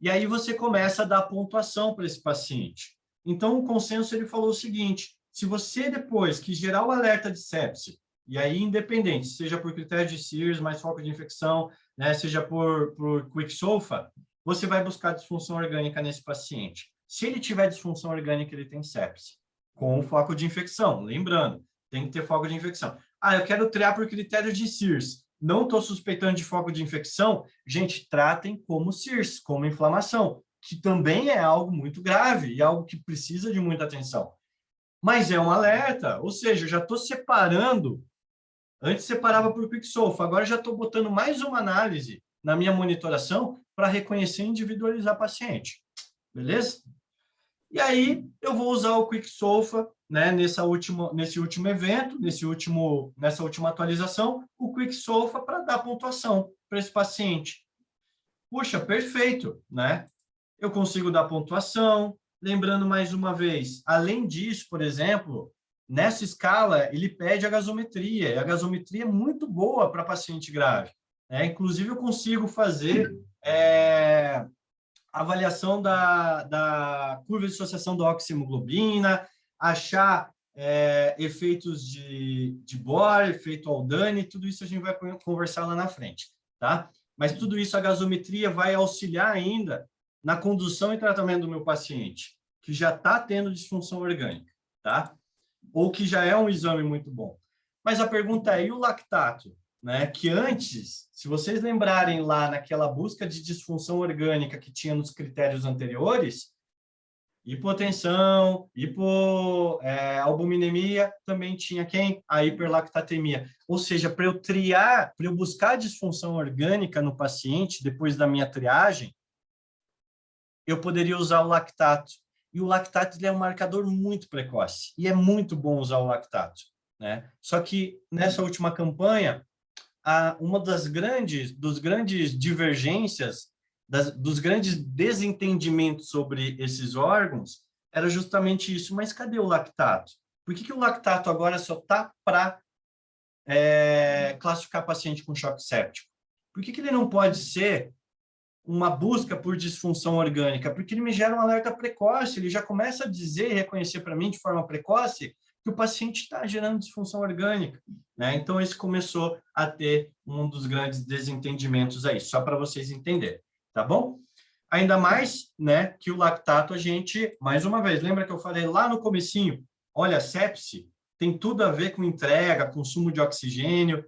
E aí você começa a dar pontuação para esse paciente. Então, o consenso ele falou o seguinte, se você depois que gerar o alerta de sepse, e aí independente, seja por critério de Sears, mais foco de infecção, né, seja por Quick SOFA, você vai buscar disfunção orgânica nesse paciente. Se ele tiver disfunção orgânica, ele tem sepse, com foco de infecção. Lembrando, tem que ter foco de infecção. Ah, eu quero triar por critério de Sears. Não estou suspeitando de foco de infecção. Gente, tratem como Sears, como inflamação, que também é algo muito grave e algo que precisa de muita atenção. Mas é um alerta, ou seja, eu já estou separando. Antes separava por Quick SOFA, agora já estou botando mais uma análise na minha monitoração para reconhecer e individualizar paciente. Beleza? E aí, eu vou usar o Quick SOFA, né, nesse último evento, nessa última atualização, o Quick SOFA para dar pontuação para esse paciente. Puxa, perfeito, né? Eu consigo dar pontuação. Lembrando mais uma vez, além disso, por exemplo, nessa escala, ele pede a gasometria, e a gasometria é muito boa para paciente grave, né? Inclusive, eu consigo fazer avaliação da curva de associação da oxihemoglobina, achar efeitos de Bohr, efeito Aldani, tudo isso a gente vai conversar lá na frente, tá? Mas tudo isso, a gasometria vai auxiliar ainda na condução e tratamento do meu paciente, que já está tendo disfunção orgânica, tá? Ou que já é um exame muito bom. Mas a pergunta é, e o lactato? Né? Que antes, se vocês lembrarem lá naquela busca de disfunção orgânica que tinha nos critérios anteriores, hipotensão, albuminemia, também tinha quem? A hiperlactatemia. Ou seja, para eu triar, para eu buscar disfunção orgânica no paciente, depois da minha triagem, eu poderia usar o lactato. E o lactato ele é um marcador muito precoce. E é muito bom usar o lactato, né? Só que nessa última campanha, uma dos grandes divergências, dos grandes desentendimentos sobre esses órgãos, era justamente isso. Mas cadê o lactato? Por que o lactato agora só está para classificar paciente com choque séptico? Por que ele não pode ser uma busca por disfunção orgânica? Porque ele me gera um alerta precoce, ele já começa a dizer e reconhecer para mim de forma precoce que o paciente está gerando disfunção orgânica, né? Então, esse começou a ter um dos grandes desentendimentos aí, só para vocês entenderem, tá bom? Ainda mais, né, que o lactato a gente, mais uma vez, lembra que eu falei lá no comecinho, olha, sepse tem tudo a ver com entrega, consumo de oxigênio,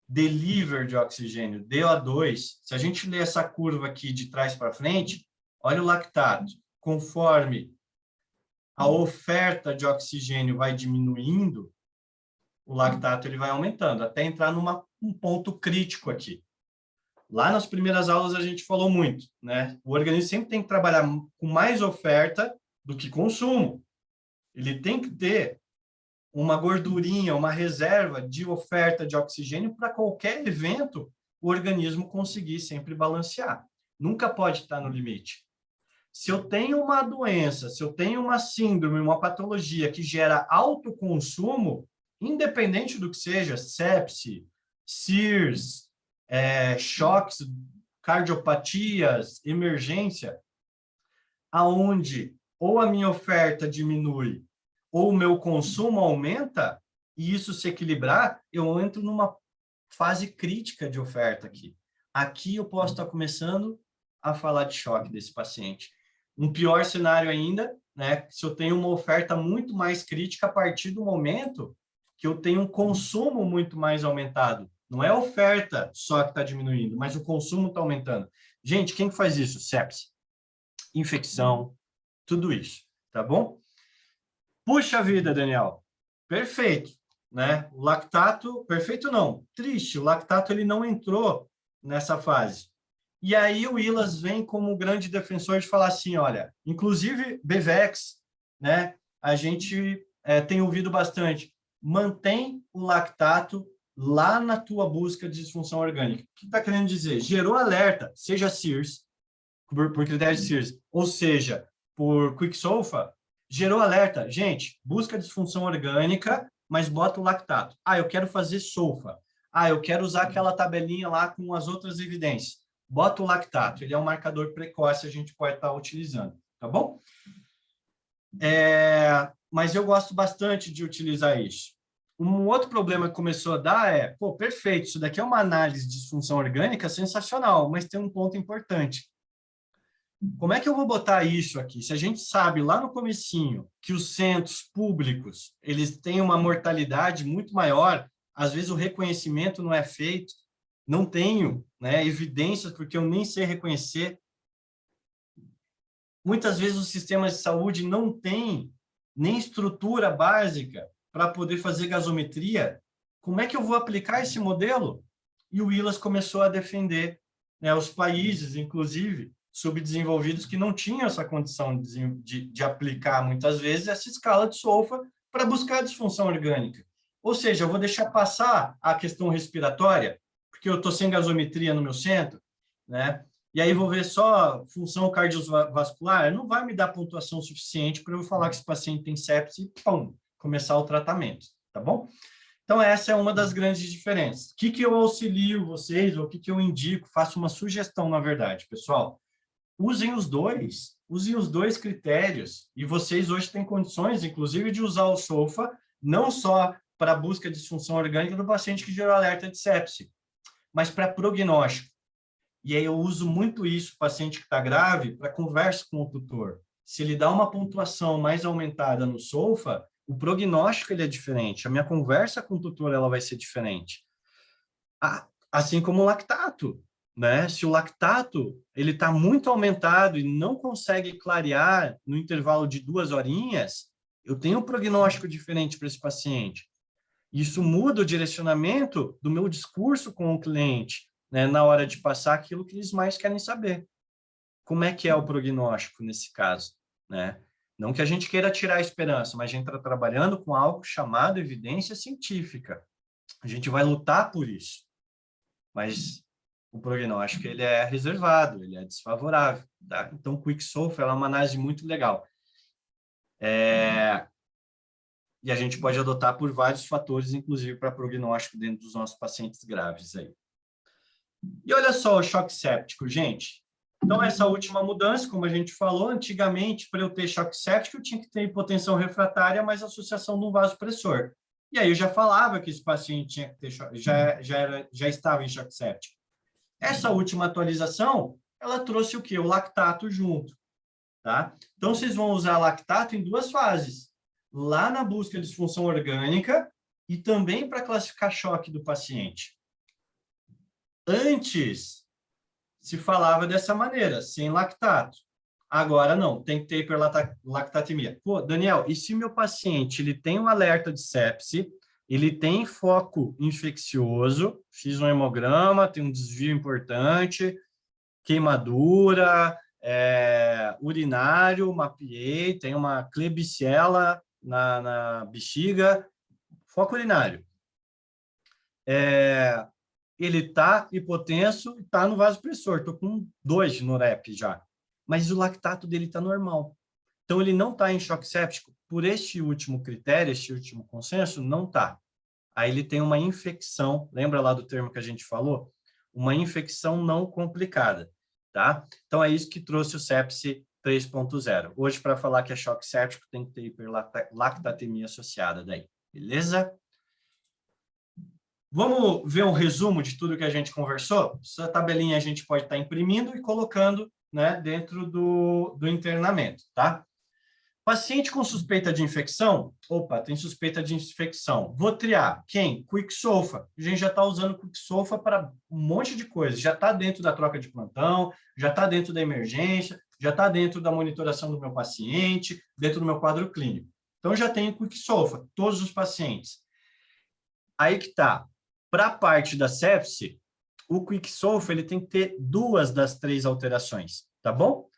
deliver de oxigênio, DO2. Se a gente ler essa curva aqui de trás para frente, olha o lactato, conforme a oferta de oxigênio vai diminuindo, o lactato ele vai aumentando, até entrar um ponto crítico aqui. Lá nas primeiras aulas a gente falou muito, né? O organismo sempre tem que trabalhar com mais oferta do que consumo. Ele tem que ter uma gordurinha, uma reserva de oferta de oxigênio para qualquer evento o organismo conseguir sempre balancear. Nunca pode estar no limite. Se eu tenho uma doença, se eu tenho uma síndrome, uma patologia que gera alto consumo, independente do que seja, sepse, SIRS, choques, cardiopatias, emergência, aonde ou a minha oferta diminui ou o meu consumo aumenta, e isso se equilibrar, eu entro numa fase crítica de oferta aqui. Aqui eu posso estar começando a falar de choque desse paciente. Um pior cenário ainda, né, se eu tenho uma oferta muito mais crítica a partir do momento que eu tenho um consumo muito mais aumentado. Não é a oferta só que está diminuindo, mas o consumo está aumentando. Gente, quem que faz isso? Sepse, infecção, tudo isso, tá bom? Puxa vida, Daniel. Perfeito, né? O lactato, perfeito não, triste, o lactato ele não entrou nessa fase. E aí o Ilas vem como grande defensor de falar assim, olha, inclusive Bevex, né? A gente tem ouvido bastante, mantém o lactato lá na tua busca de disfunção orgânica. O que está querendo dizer? Gerou alerta, seja SIRS, por critério de SIRS, ou seja, por Quicksolfa, gerou alerta. Gente, busca disfunção orgânica, mas bota o lactato. Ah, eu quero fazer sulfa. Ah, eu quero usar aquela tabelinha lá com as outras evidências. Bota o lactato. Ele é um marcador precoce, a gente pode estar utilizando, tá bom? Mas eu gosto bastante de utilizar isso. Um outro problema que começou a dar é, pô, perfeito, isso daqui é uma análise de disfunção orgânica sensacional, mas tem um ponto importante. Como é que eu vou botar isso aqui? Se a gente sabe lá no comecinho que os centros públicos, eles têm uma mortalidade muito maior, às vezes o reconhecimento não é feito, não tenho, né, evidências porque eu nem sei reconhecer. Muitas vezes os sistemas de saúde não têm nem estrutura básica para poder fazer gasometria. Como é que eu vou aplicar esse modelo? E o Ilas começou a defender, né, os países, inclusive, subdesenvolvidos que não tinham essa condição de aplicar, muitas vezes, essa escala de SOFA para buscar a disfunção orgânica. Ou seja, eu vou deixar passar a questão respiratória, porque eu estou sem gasometria no meu centro, né? E aí vou ver só função cardiovascular, não vai me dar pontuação suficiente para eu falar que esse paciente tem sepse e, pum, começar o tratamento, tá bom? Então, essa é uma das grandes diferenças. O que eu auxilio vocês, ou o que eu indico, faço uma sugestão, na verdade, pessoal. Usem os dois critérios, e vocês hoje têm condições, inclusive, de usar o SOFA, não só para a busca de disfunção orgânica do paciente que gerou alerta de sepse, mas para prognóstico. E aí eu uso muito isso, paciente que está grave, para conversa com o tutor. Se ele dá uma pontuação mais aumentada no SOFA, o prognóstico ele é diferente, a minha conversa com o tutor ela vai ser diferente. Assim como o lactato, né? Se o lactato ele está muito aumentado e não consegue clarear no intervalo de 2 horinhas, eu tenho um prognóstico diferente para esse paciente. Isso muda o direcionamento do meu discurso com o cliente, né, na hora de passar aquilo que eles mais querem saber. Como é que é o prognóstico nesse caso, né? Não que a gente queira tirar a esperança, mas a gente está trabalhando com algo chamado evidência científica. A gente vai lutar por isso. Mas o prognóstico ele é reservado, ele é desfavorável, tá? Então, o Quicksolfa é uma análise muito legal. E a gente pode adotar por vários fatores, inclusive para prognóstico dentro dos nossos pacientes graves aí. E olha só o choque séptico, gente. Então, essa última mudança, como a gente falou, antigamente, para eu ter choque séptico, eu tinha que ter hipotensão refratária mais associação de um vasopressor. E aí eu já falava que esse paciente tinha que ter já estava em choque séptico. Essa última atualização, ela trouxe o quê? O lactato junto, tá? Então, vocês vão usar lactato em 2 fases. Lá na busca de disfunção orgânica e também para classificar choque do paciente. Antes, se falava dessa maneira, sem lactato. Agora não, tem que ter hiperlactatemia. Pô, Daniel, e se meu paciente ele tem um alerta de sepse, ele tem foco infeccioso, fiz um hemograma, tem um desvio importante, queimadura, urinário, mapeei, tem uma Klebsiella na bexiga, foco urinário. Ele está hipotenso e está no vasopressor, estou com 2 no NOREP já, mas o lactato dele está normal. Então, ele não está em choque séptico por este último critério, este último consenso, não está. Aí ele tem uma infecção, lembra lá do termo que a gente falou? Uma infecção não complicada, tá? Então, é isso que trouxe o sepse 3.0. Hoje, para falar que é choque séptico, tem que ter hiperlactatemia associada daí, beleza? Vamos ver um resumo de tudo que a gente conversou? Essa tabelinha a gente pode estar imprimindo e colocando, né, dentro do internamento, tá? Paciente com suspeita de infecção? Opa, tem suspeita de infecção. Vou triar. Quem? Quicksolva. A gente já está usando Quicksolva para um monte de coisa. Já está dentro da troca de plantão, já está dentro da emergência, já está dentro da monitoração do meu paciente, dentro do meu quadro clínico. Então, já tenho Quicksolva, todos os pacientes. Aí que está. Para a parte da sepse, o Quicksolva ele tem que ter 2 das 3 alterações, tá bom?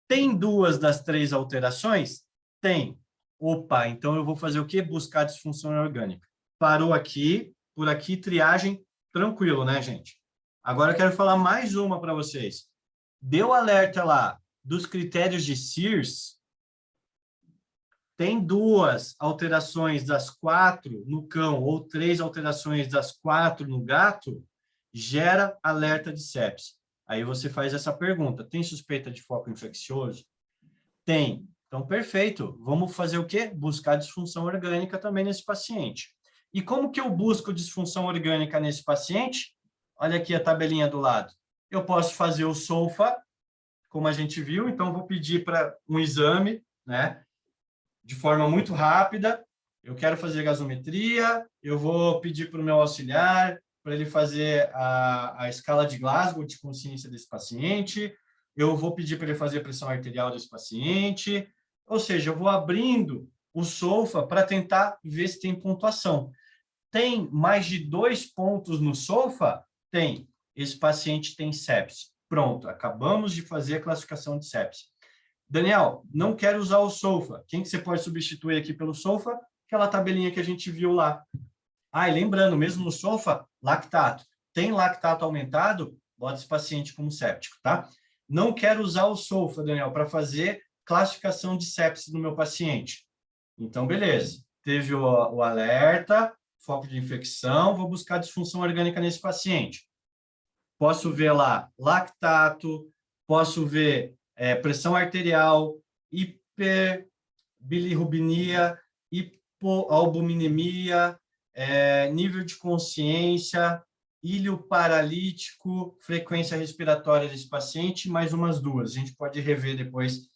Tem 2 das 3 alterações? Tem. Opa, então eu vou fazer o quê? Buscar disfunção orgânica. Parou aqui, por aqui, triagem, tranquilo, né, gente? Agora eu quero falar mais uma para vocês. Deu alerta lá dos critérios de Sears, tem 2 alterações das 4 no cão ou 3 alterações das 4 no gato, gera alerta de sepse. Aí você faz essa pergunta, tem suspeita de foco infeccioso? Tem. Então, perfeito. Vamos fazer o quê? Buscar disfunção orgânica também nesse paciente. E como que eu busco disfunção orgânica nesse paciente? Olha aqui a tabelinha do lado. Eu posso fazer o SOFA, como a gente viu, então vou pedir para um exame, né? De forma muito rápida. Eu quero fazer gasometria, eu vou pedir para o meu auxiliar para ele fazer a escala de Glasgow de consciência desse paciente, eu vou pedir para ele fazer a pressão arterial desse paciente, ou seja, eu vou abrindo o SOFA para tentar ver se tem pontuação. Tem mais de 2 pontos no SOFA? Tem. Esse paciente tem sepse. Pronto, acabamos de fazer a classificação de sepse. Daniel, não quero usar o SOFA. Quem que você pode substituir aqui pelo SOFA? Aquela tabelinha que a gente viu lá. Ah, e lembrando, mesmo no SOFA, lactato. Tem lactato aumentado? Bota esse paciente como séptico, tá? Não quero usar o SOFA, Daniel, para fazer classificação de sepsis no meu paciente. Então, beleza. Teve o alerta, foco de infecção, vou buscar disfunção orgânica nesse paciente. Posso ver lá lactato, posso ver pressão arterial, hiperbilirrubinemia, hipoalbuminemia, nível de consciência, ilho paralítico, frequência respiratória desse paciente, mais umas 2. A gente pode rever depois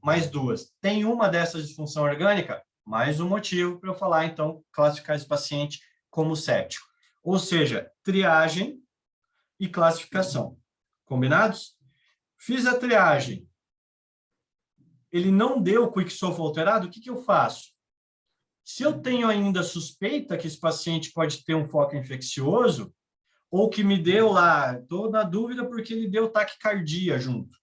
mais 2. Tem uma dessas disfunção orgânica? Mais um motivo para eu falar, então, classificar esse paciente como séptico. Ou seja, triagem e classificação. Combinados? Fiz a triagem. Ele não deu Quicksolva alterado, o que eu faço? Se eu tenho ainda suspeita que esse paciente pode ter um foco infeccioso, ou que me deu lá, estou na dúvida porque ele deu taquicardia junto.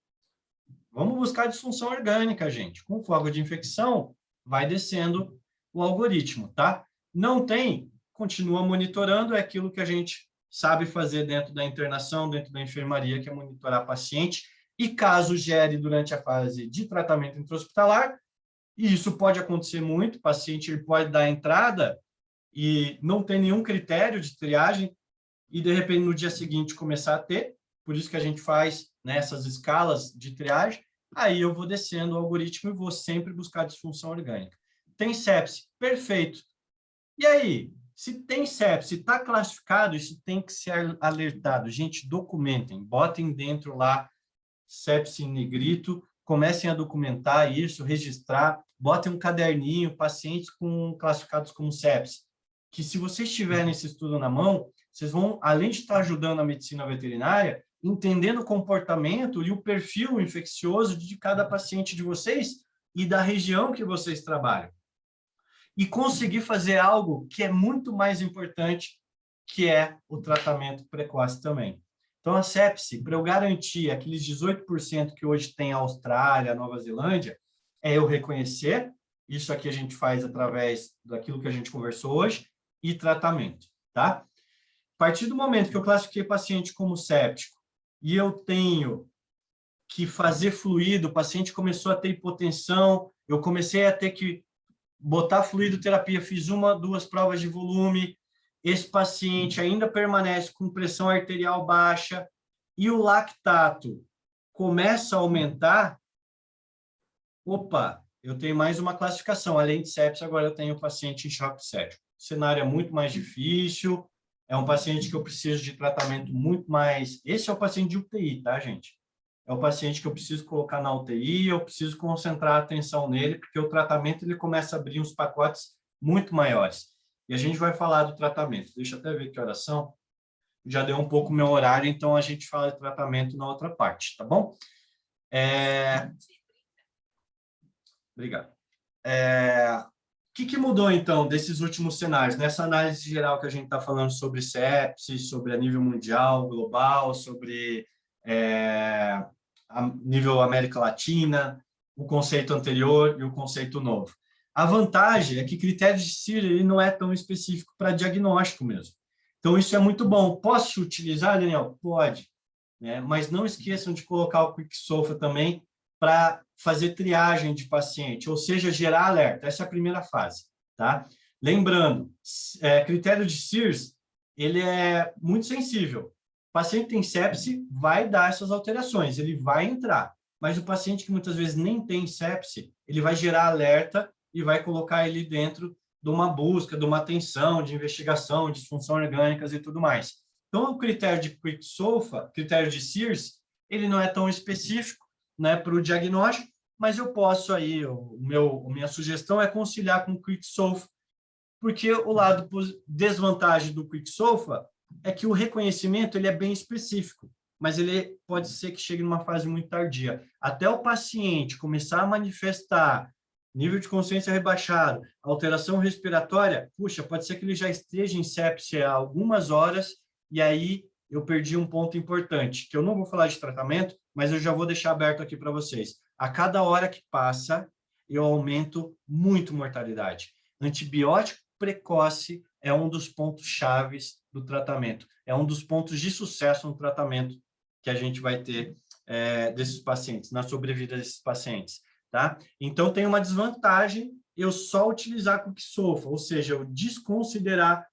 Vamos buscar disfunção orgânica, gente. Com foco de infecção, vai descendo o algoritmo, tá? Não tem, continua monitorando, é aquilo que a gente sabe fazer dentro da internação, dentro da enfermaria, que é monitorar paciente. E caso gere durante a fase de tratamento intra-hospitalar, e isso pode acontecer muito, o paciente ele pode dar entrada e não tem nenhum critério de triagem e, de repente, no dia seguinte começar a ter, por isso que a gente faz nessas escalas de triagem, aí eu vou descendo o algoritmo e vou sempre buscar disfunção orgânica. Tem sepse? Perfeito. E aí, se tem sepse, está classificado, isso tem que ser alertado. Gente, documentem, botem dentro lá sepse em negrito, comecem a documentar isso, registrar, botem um caderninho, pacientes classificados como sepse, que se vocês tiverem esse estudo na mão, vocês vão, além de estar ajudando a medicina veterinária, entendendo o comportamento e o perfil infeccioso de cada paciente de vocês e da região que vocês trabalham. E conseguir fazer algo que é muito mais importante, que é o tratamento precoce também. Então, a sepse, para eu garantir aqueles 18% que hoje tem a Austrália, a Nova Zelândia, é eu reconhecer, isso aqui a gente faz através daquilo que a gente conversou hoje, e tratamento, tá? A partir do momento que eu classifiquei o paciente como séptico e eu tenho que fazer fluido, o paciente começou a ter hipotensão, eu comecei a ter que botar fluidoterapia, fiz 1, 2 provas de volume, esse paciente ainda permanece com pressão arterial baixa e o lactato começa a aumentar, opa, eu tenho mais uma classificação, além de sepse, agora eu tenho o paciente em choque séptico. O cenário é muito mais difícil, é um paciente que eu preciso de tratamento muito mais... Esse é o paciente de UTI, tá, gente? é o paciente que eu preciso colocar na UTI, eu preciso concentrar a atenção nele, porque o tratamento ele começa a abrir uns pacotes muito maiores. E a gente vai falar do tratamento. Deixa eu até ver que horas são. Já deu um pouco o meu horário, então a gente fala de tratamento na outra parte, tá bom? Obrigado. O que mudou, então, desses últimos cenários? Nessa análise geral que a gente está falando sobre sepsis, sobre a nível mundial, global, sobre a nível América Latina, o conceito anterior e o conceito novo. A vantagem é que critério de CIR ele não é tão específico para diagnóstico mesmo. Então, isso é muito bom. Posso utilizar, Daniel? Pode. Né? Mas não esqueçam de colocar o QuickSOFA também para fazer triagem de paciente, ou seja, gerar alerta. Essa é a primeira fase. Tá? Lembrando, critério de CIRS, ele é muito sensível. O paciente tem sepse, vai dar essas alterações, ele vai entrar. Mas o paciente que muitas vezes nem tem sepse, ele vai gerar alerta e vai colocar ele dentro de uma busca, de uma atenção, de investigação, de disfunções orgânicas e tudo mais. Então, o critério de QuickSOFA, critério de CIRS, ele não é tão específico, né, para o diagnóstico, mas eu posso aí, minha sugestão é conciliar com o QuickSOFA, porque o lado desvantagem do QuickSOFA é que o reconhecimento ele é bem específico, mas ele pode ser que chegue numa fase muito tardia. Até o paciente começar a manifestar nível de consciência rebaixado, alteração respiratória, puxa, pode ser que ele já esteja em sepse há algumas horas, e aí eu perdi um ponto importante, que eu não vou falar de tratamento, mas eu já vou deixar aberto aqui para vocês. A cada hora que passa, eu aumento muito mortalidade. Antibiótico precoce é um dos pontos chaves do tratamento, é um dos pontos de sucesso no tratamento que a gente vai ter desses pacientes, na sobrevida desses pacientes. Tá? Então, tem uma desvantagem eu só utilizar QuickSOFA, ou seja, eu desconsiderar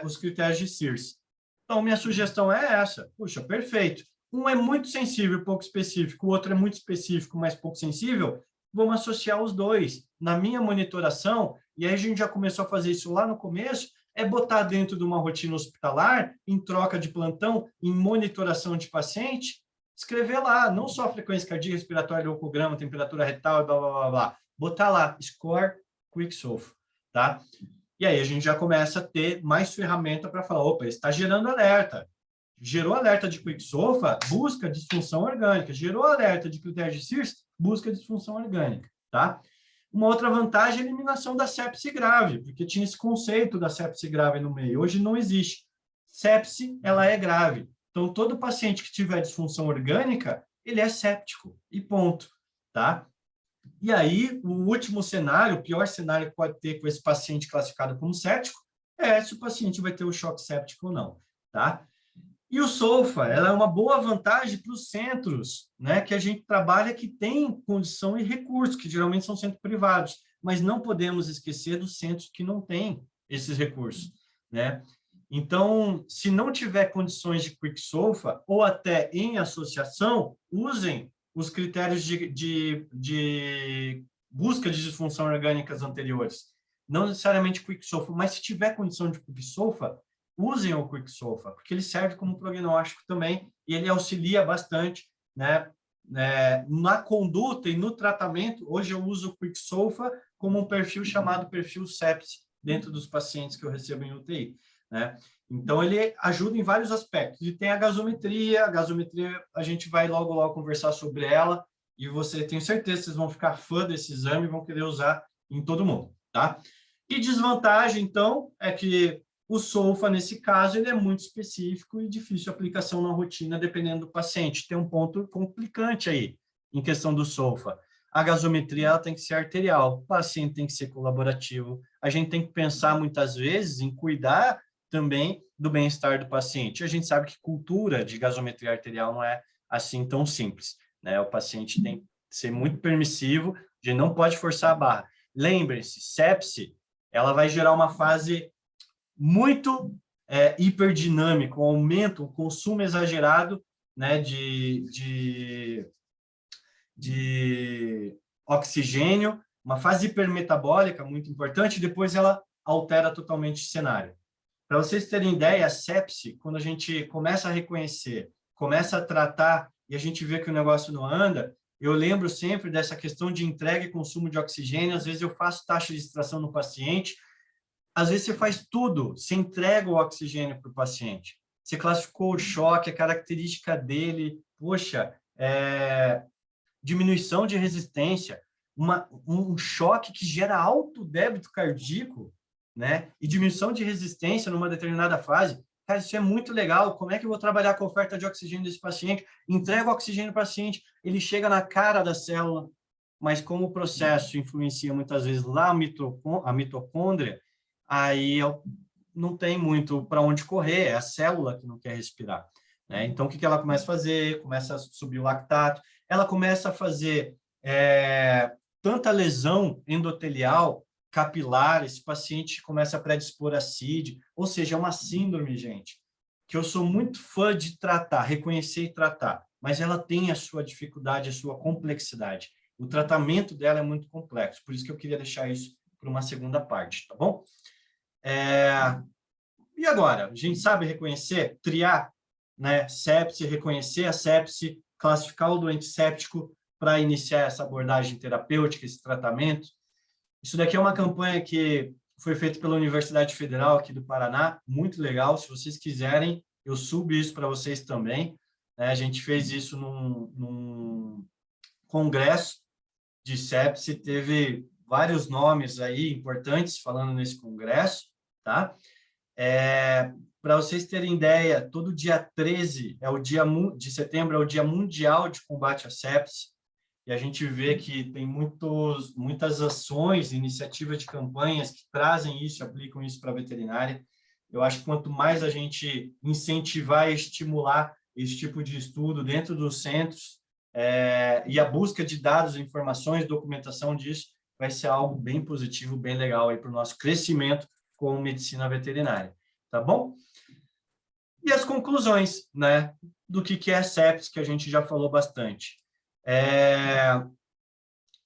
os critérios de CIRS. Então, minha sugestão é essa. Puxa, perfeito. Um é muito sensível, pouco específico, o outro é muito específico, mas pouco sensível. Vamos associar os dois. Na minha monitoração, e aí a gente já começou a fazer isso lá no começo, é botar dentro de uma rotina hospitalar, em troca de plantão, em monitoração de paciente, escrever lá, não só frequência cardíaca, respiratória, leucograma, temperatura retal, blá, blá, blá, blá. Botar lá, score QuickSOFA, tá? E aí a gente já começa a ter mais ferramenta para falar, opa, está gerando alerta. Gerou alerta de QuickSOFA, busca disfunção orgânica. Gerou alerta de critério de CIRS, busca disfunção orgânica, tá? Uma outra vantagem é a eliminação da sepse grave, porque tinha esse conceito da sepse grave no meio. Hoje não existe. Sepse, ela é grave. Então, todo paciente que tiver disfunção orgânica, ele é séptico, e ponto, tá? E aí, o último cenário, o pior cenário que pode ter com esse paciente classificado como séptico, é se o paciente vai ter o choque séptico ou não, tá? E o SOFA, ela é uma boa vantagem para os centros, né, que a gente trabalha que tem condição e recursos, que geralmente são centros privados, mas não podemos esquecer dos centros que não têm esses recursos, né? Então, se não tiver condições de QuickSOFA, ou até em associação, usem os critérios de busca de disfunção orgânicas anteriores. Não necessariamente QuickSOFA, mas se tiver condição de QuickSOFA, usem o QuickSOFA, porque ele serve como prognóstico também e ele auxilia bastante, né, na conduta e no tratamento. Hoje eu uso o QuickSOFA como um perfil chamado perfil sepse dentro dos pacientes que eu recebo em UTI. Né? Então, ele ajuda em vários aspectos. E tem a gasometria a gente vai logo conversar sobre ela, e tenho certeza que vocês vão ficar fã desse exame e vão querer usar em todo mundo, tá? E desvantagem, então, é que o SOFA, nesse caso, ele é muito específico e difícil de aplicação na rotina, dependendo do paciente. Tem um ponto complicante aí, em questão do SOFA. A gasometria ela tem que ser arterial, o paciente tem que ser colaborativo, a gente tem que pensar, muitas vezes, em cuidar também do bem-estar do paciente. A gente sabe que cultura de gasometria arterial não é assim tão simples, né? O paciente tem que ser muito permissivo, a gente não pode forçar a barra. Lembre-se, sepse, ela vai gerar uma fase muito hiperdinâmica, um aumento, um consumo exagerado, né, de oxigênio, uma fase hipermetabólica muito importante, e depois ela altera totalmente o cenário. Para vocês terem ideia, a sepse, quando a gente começa a reconhecer, começa a tratar e a gente vê que o negócio não anda, eu lembro sempre dessa questão de entrega e consumo de oxigênio. Às vezes eu faço taxa de extração no paciente, às vezes você faz tudo, você entrega o oxigênio para o paciente. Você classificou o choque, a característica dele, poxa, diminuição de resistência, um choque que gera alto débito cardíaco, né? E diminuição de resistência numa determinada fase. Cara, isso é muito legal. Como é que eu vou trabalhar com a oferta de oxigênio desse paciente? Entrega o oxigênio para o paciente, ele chega na cara da célula, mas como o processo influencia muitas vezes lá a mitocôndria, aí não tem muito para onde correr, é a célula que não quer respirar, né? Então, o que ela começa a fazer? Começa a subir o lactato, ela começa a fazer tanta lesão endotelial, capilar, esse paciente começa a predispor a CID, ou seja, é uma síndrome, gente, que eu sou muito fã de tratar, reconhecer e tratar, mas ela tem a sua dificuldade, a sua complexidade. O tratamento dela é muito complexo, por isso que eu queria deixar isso para uma segunda parte, tá bom? E agora, a gente sabe reconhecer, triar, né, sepse, reconhecer a sepse, classificar o doente séptico para iniciar essa abordagem terapêutica, esse tratamento. Isso daqui é uma campanha que foi feita pela Universidade Federal aqui do Paraná, muito legal. Se vocês quiserem, eu subo isso para vocês também. A gente fez isso num congresso de sepse, teve vários nomes aí importantes falando nesse congresso, tá? Para vocês terem ideia, todo dia 13 de setembro é o Dia Mundial de Combate à Sepse, e a gente vê que tem muitas ações, iniciativas de campanhas que trazem isso, aplicam isso para a veterinária. Eu acho que quanto mais a gente incentivar e estimular esse tipo de estudo dentro dos centros, e a busca de dados, informações, documentação disso, vai ser algo bem positivo, bem legal aí para o nosso crescimento como medicina veterinária, tá bom? E as conclusões, né, do que é sepsis, que a gente já falou bastante.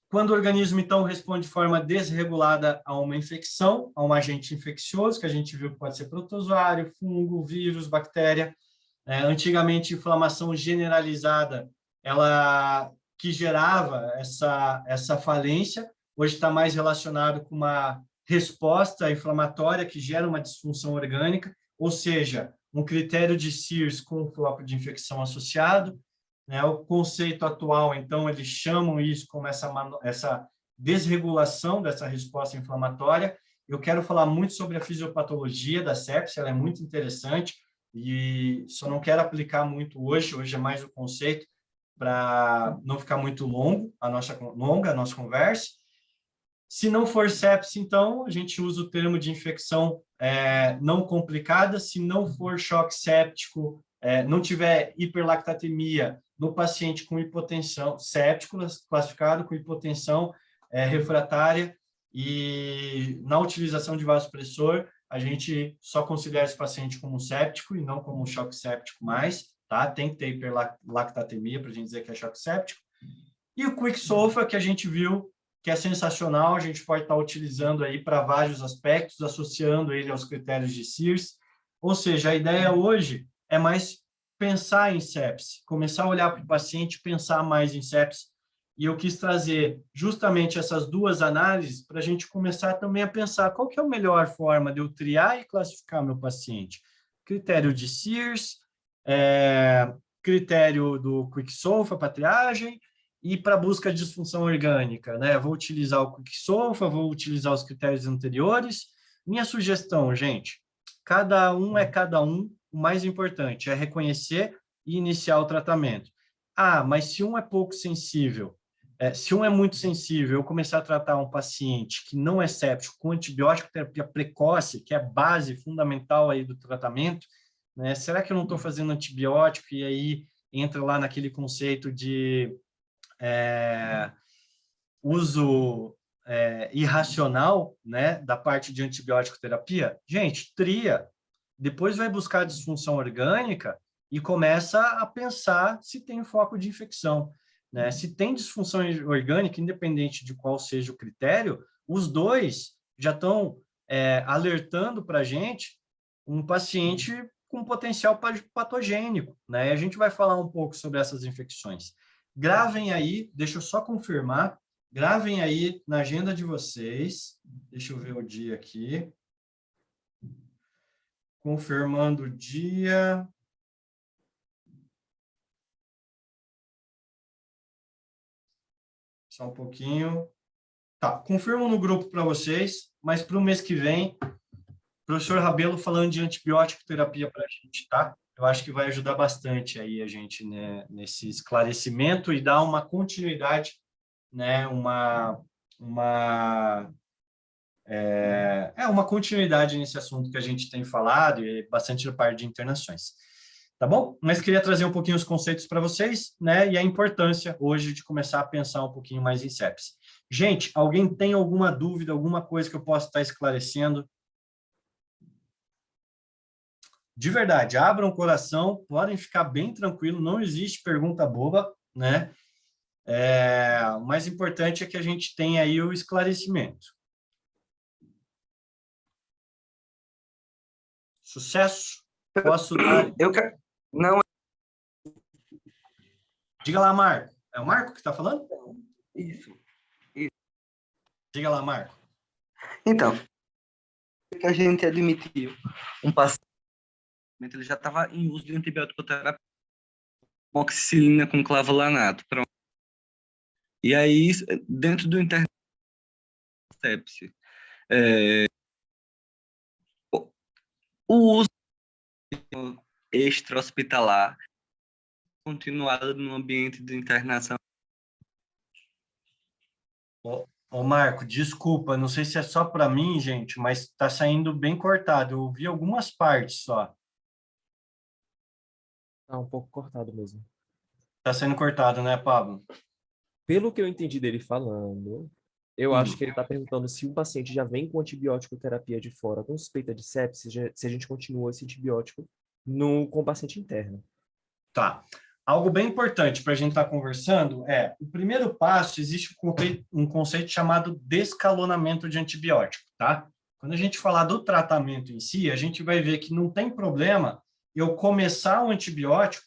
Quando o organismo, então, responde de forma desregulada a uma infecção, a um agente infeccioso, que a gente viu que pode ser protozoário, fungo, vírus, bactéria. Antigamente, inflamação generalizada, ela que gerava essa falência, hoje está mais relacionado com uma resposta inflamatória que gera uma disfunção orgânica, ou seja, um critério de Sears com um foco de infecção associado. O conceito atual, então, eles chamam isso como essa desregulação dessa resposta inflamatória. Eu quero falar muito sobre a fisiopatologia da sepse, ela é muito interessante, e só não quero aplicar muito hoje é mais o conceito, para não ficar muito longa a nossa conversa. Se não for sepse, então, a gente usa o termo de infecção não complicada. Se não for choque séptico, não tiver hiperlactatemia no paciente com hipotensão, séptico, classificado com hipotensão refratária, e na utilização de vasopressor, a gente só considera esse paciente como séptico e não como choque séptico mais, tá? Tem que ter hiperlactatemia para a gente dizer que é choque séptico. E o Quick Solfa, que a gente viu que é sensacional, a gente pode estar utilizando aí para vários aspectos, associando ele aos critérios de Sears. Ou seja, a ideia hoje é mais pensar em sepse, começar a olhar para o paciente, pensar mais em sepse. E eu quis trazer justamente essas duas análises para a gente começar também a pensar qual que é a melhor forma de eu triar e classificar meu paciente. Critério de Sears, critério do Quick Solfa para triagem, e para busca de disfunção orgânica, né? Vou utilizar o Quick Solfa, vou utilizar os critérios anteriores. Minha sugestão, gente, cada um é cada um. O mais importante é reconhecer e iniciar o tratamento. Mas se um é pouco sensível, se um é muito sensível, eu começar a tratar um paciente que não é séptico com antibiótico terapia precoce, que é a base fundamental aí do tratamento, né? Será que eu não estou fazendo antibiótico? E aí entra lá naquele conceito de uso irracional, né, da parte de antibiótico terapia. Gente, tria, depois vai buscar a disfunção orgânica e começa a pensar se tem foco de infecção, né? Se tem disfunção orgânica, independente de qual seja o critério, os dois já estão alertando para a gente um paciente com potencial patogênico, né? E a gente vai falar um pouco sobre essas infecções. Gravem aí, deixa eu só confirmar, gravem aí na agenda de vocês, deixa eu ver o dia aqui, confirmando o dia, só um pouquinho. Tá, confirmo no grupo para vocês, mas para o mês que vem, professor Rabelo falando de antibiótico terapia para a gente, tá? Eu acho que vai ajudar bastante aí a gente, né, nesse esclarecimento e dar uma continuidade, né, uma continuidade nesse assunto que a gente tem falado e bastante da parte de internações. Tá bom? Mas queria trazer um pouquinho os conceitos para vocês, né? E a importância hoje de começar a pensar um pouquinho mais em sepsis. Gente, alguém tem alguma dúvida, alguma coisa que eu possa estar esclarecendo? De verdade, abram o coração, podem ficar bem tranquilo, não existe pergunta boba, né? O mais importante é que a gente tenha aí o esclarecimento. Sucesso? Posso dar... Eu quero... Não, Diga lá, Marco. É o Marco que está falando? isso. Diga lá, Marco. Então, que a gente admitiu um paciente, ele já estava em uso de antibiótico terapia, amoxicilina com clavulanato. Pronto. E aí, dentro do interno sepse, o uso extra-hospitalar continuado no ambiente de internação. Ô, Marco, desculpa, não sei se é só para mim, gente, mas está saindo bem cortado. Eu ouvi algumas partes só. Tá um pouco cortado mesmo. Está sendo cortado, né, Pablo? Pelo que eu entendi dele falando, eu acho que ele está perguntando se o paciente já vem com antibiótico terapia de fora com suspeita de sepsis, se a gente continua esse antibiótico com o paciente interno. Tá. Algo bem importante para a gente estar conversando o primeiro passo, existe um conceito chamado descalonamento de antibiótico, tá? Quando a gente falar do tratamento em si, a gente vai ver que não tem problema eu começar o antibiótico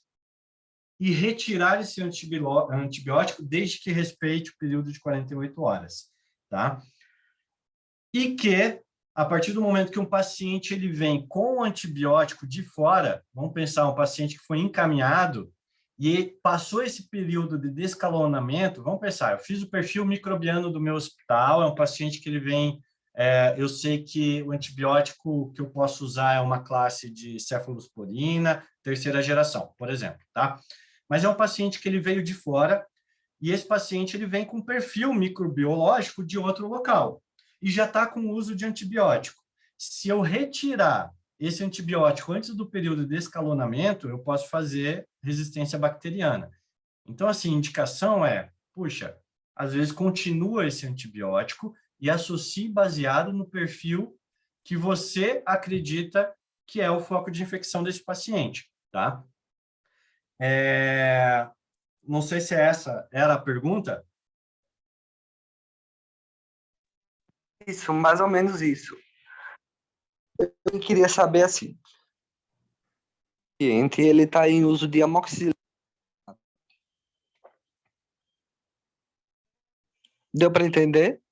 e retirar esse antibiótico desde que respeite o período de 48 horas, tá? E que, a partir do momento que um paciente ele vem com o antibiótico de fora, vamos pensar um paciente que foi encaminhado e passou esse período de descalonamento, vamos pensar, eu fiz o perfil microbiano do meu hospital, é um paciente que ele vem, eu sei que o antibiótico que eu posso usar é uma classe de cefalosporina, terceira geração, por exemplo, tá? Mas é um paciente que ele veio de fora e esse paciente ele vem com perfil microbiológico de outro local e já está com uso de antibiótico. Se eu retirar esse antibiótico antes do período de escalonamento, eu posso fazer resistência bacteriana. Então, assim, indicação puxa, às vezes continua esse antibiótico e associe baseado no perfil que você acredita que é o foco de infecção desse paciente, tá? Não sei se essa era a pergunta. Isso, mais ou menos isso. Eu queria saber assim, o paciente ele está em uso de amoxicilina. Deu para entender?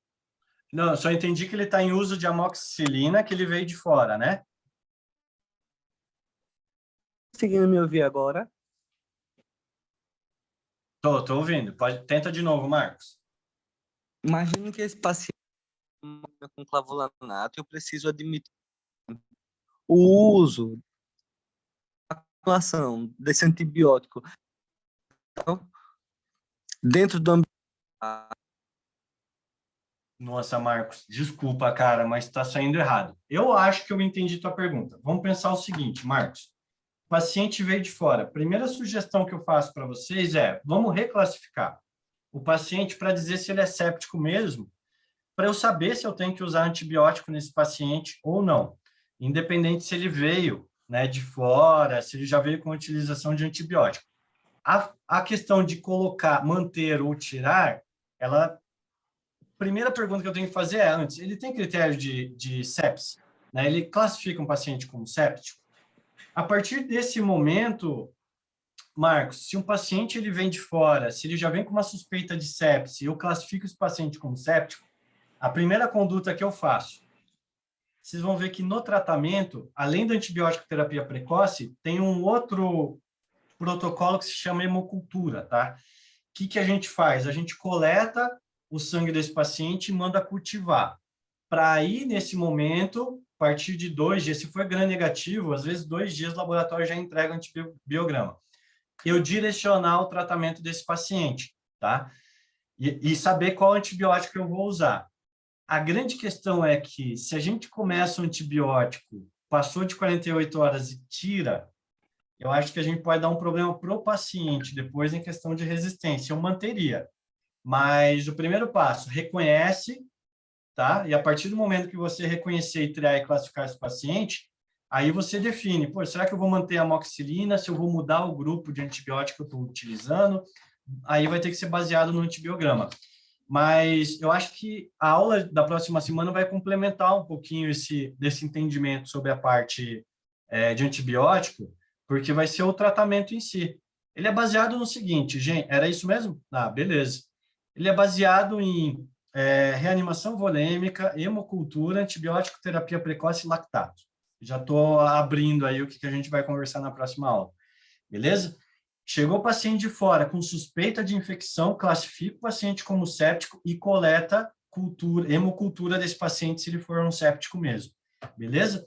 Não, eu só entendi que ele está em uso de amoxicilina, que ele veio de fora, né? Conseguindo me ouvir agora? Tô ouvindo. Tenta de novo, Marcos. Imagine que esse paciente com clavulanato, eu preciso admitir o uso, a atuação desse antibiótico dentro do ambiente. Nossa, Marcos, desculpa, cara, mas está saindo errado. Eu acho que eu entendi tua pergunta. Vamos pensar o seguinte, Marcos. O paciente veio de fora. Primeira sugestão que eu faço para vocês vamos reclassificar o paciente para dizer se ele é séptico mesmo, para eu saber se eu tenho que usar antibiótico nesse paciente ou não, independente se ele veio, né, de fora, se ele já veio com a utilização de antibiótico. A questão de colocar, manter ou tirar, primeira pergunta que eu tenho que fazer antes, ele tem critério de sepsis? Né? Ele classifica um paciente como séptico? A partir desse momento, Marcos, se um paciente ele vem de fora, se ele já vem com uma suspeita de sepse, eu classifico esse paciente como séptico, a primeira conduta que eu faço, vocês vão ver que no tratamento, além da antibiótico terapia precoce, tem um outro protocolo que se chama hemocultura, tá? O que a gente faz? A gente coleta o sangue desse paciente e manda cultivar. Para aí, nesse momento, a partir de 2 dias, se for gram negativo, às vezes 2 dias o laboratório já entrega o antibiograma. Eu direcionar o tratamento desse paciente, tá? E saber qual antibiótico eu vou usar. A grande questão é que, se a gente começa um antibiótico, passou de 48 horas e tira, eu acho que a gente pode dar um problema para o paciente depois em questão de resistência. Eu manteria. Mas o primeiro passo, reconhece, tá? E a partir do momento que você reconhecer e triar e classificar esse paciente, aí você define, pô, será que eu vou manter a amoxicilina? Se eu vou mudar o grupo de antibiótico que eu estou utilizando? Aí vai ter que ser baseado no antibiograma. Mas eu acho que a aula da próxima semana vai complementar um pouquinho desse entendimento sobre a parte de antibiótico, porque vai ser o tratamento em si. Ele é baseado no seguinte, gente, era isso mesmo? Ah, beleza. Ele é baseado em reanimação volêmica, hemocultura, antibiótico, terapia precoce e lactato. Já estou abrindo aí o que a gente vai conversar na próxima aula. Beleza? Chegou o paciente de fora com suspeita de infecção, classifica o paciente como séptico e coleta hemocultura desse paciente se ele for um séptico mesmo. Beleza?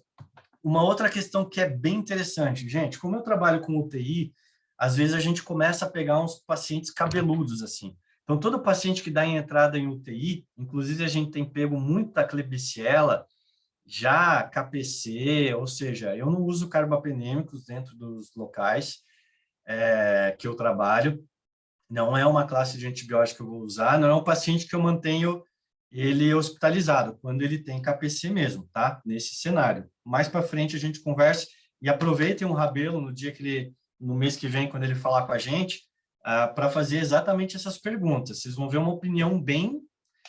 Uma outra questão que é bem interessante, gente, como eu trabalho com UTI, às vezes a gente começa a pegar uns pacientes cabeludos, assim. Então, todo paciente que dá entrada em UTI, inclusive a gente tem pego muita Klebsiella, já KPC, ou seja, eu não uso carbapenêmicos dentro dos locais que eu trabalho, não é uma classe de antibiótico que eu vou usar, não é um paciente que eu mantenho ele hospitalizado, quando ele tem KPC mesmo, tá? Nesse cenário. Mais para frente a gente conversa e aproveitem o Rabelo no dia que ele, no mês que vem, quando ele falar com a gente, para fazer exatamente essas perguntas. Vocês vão ver uma opinião bem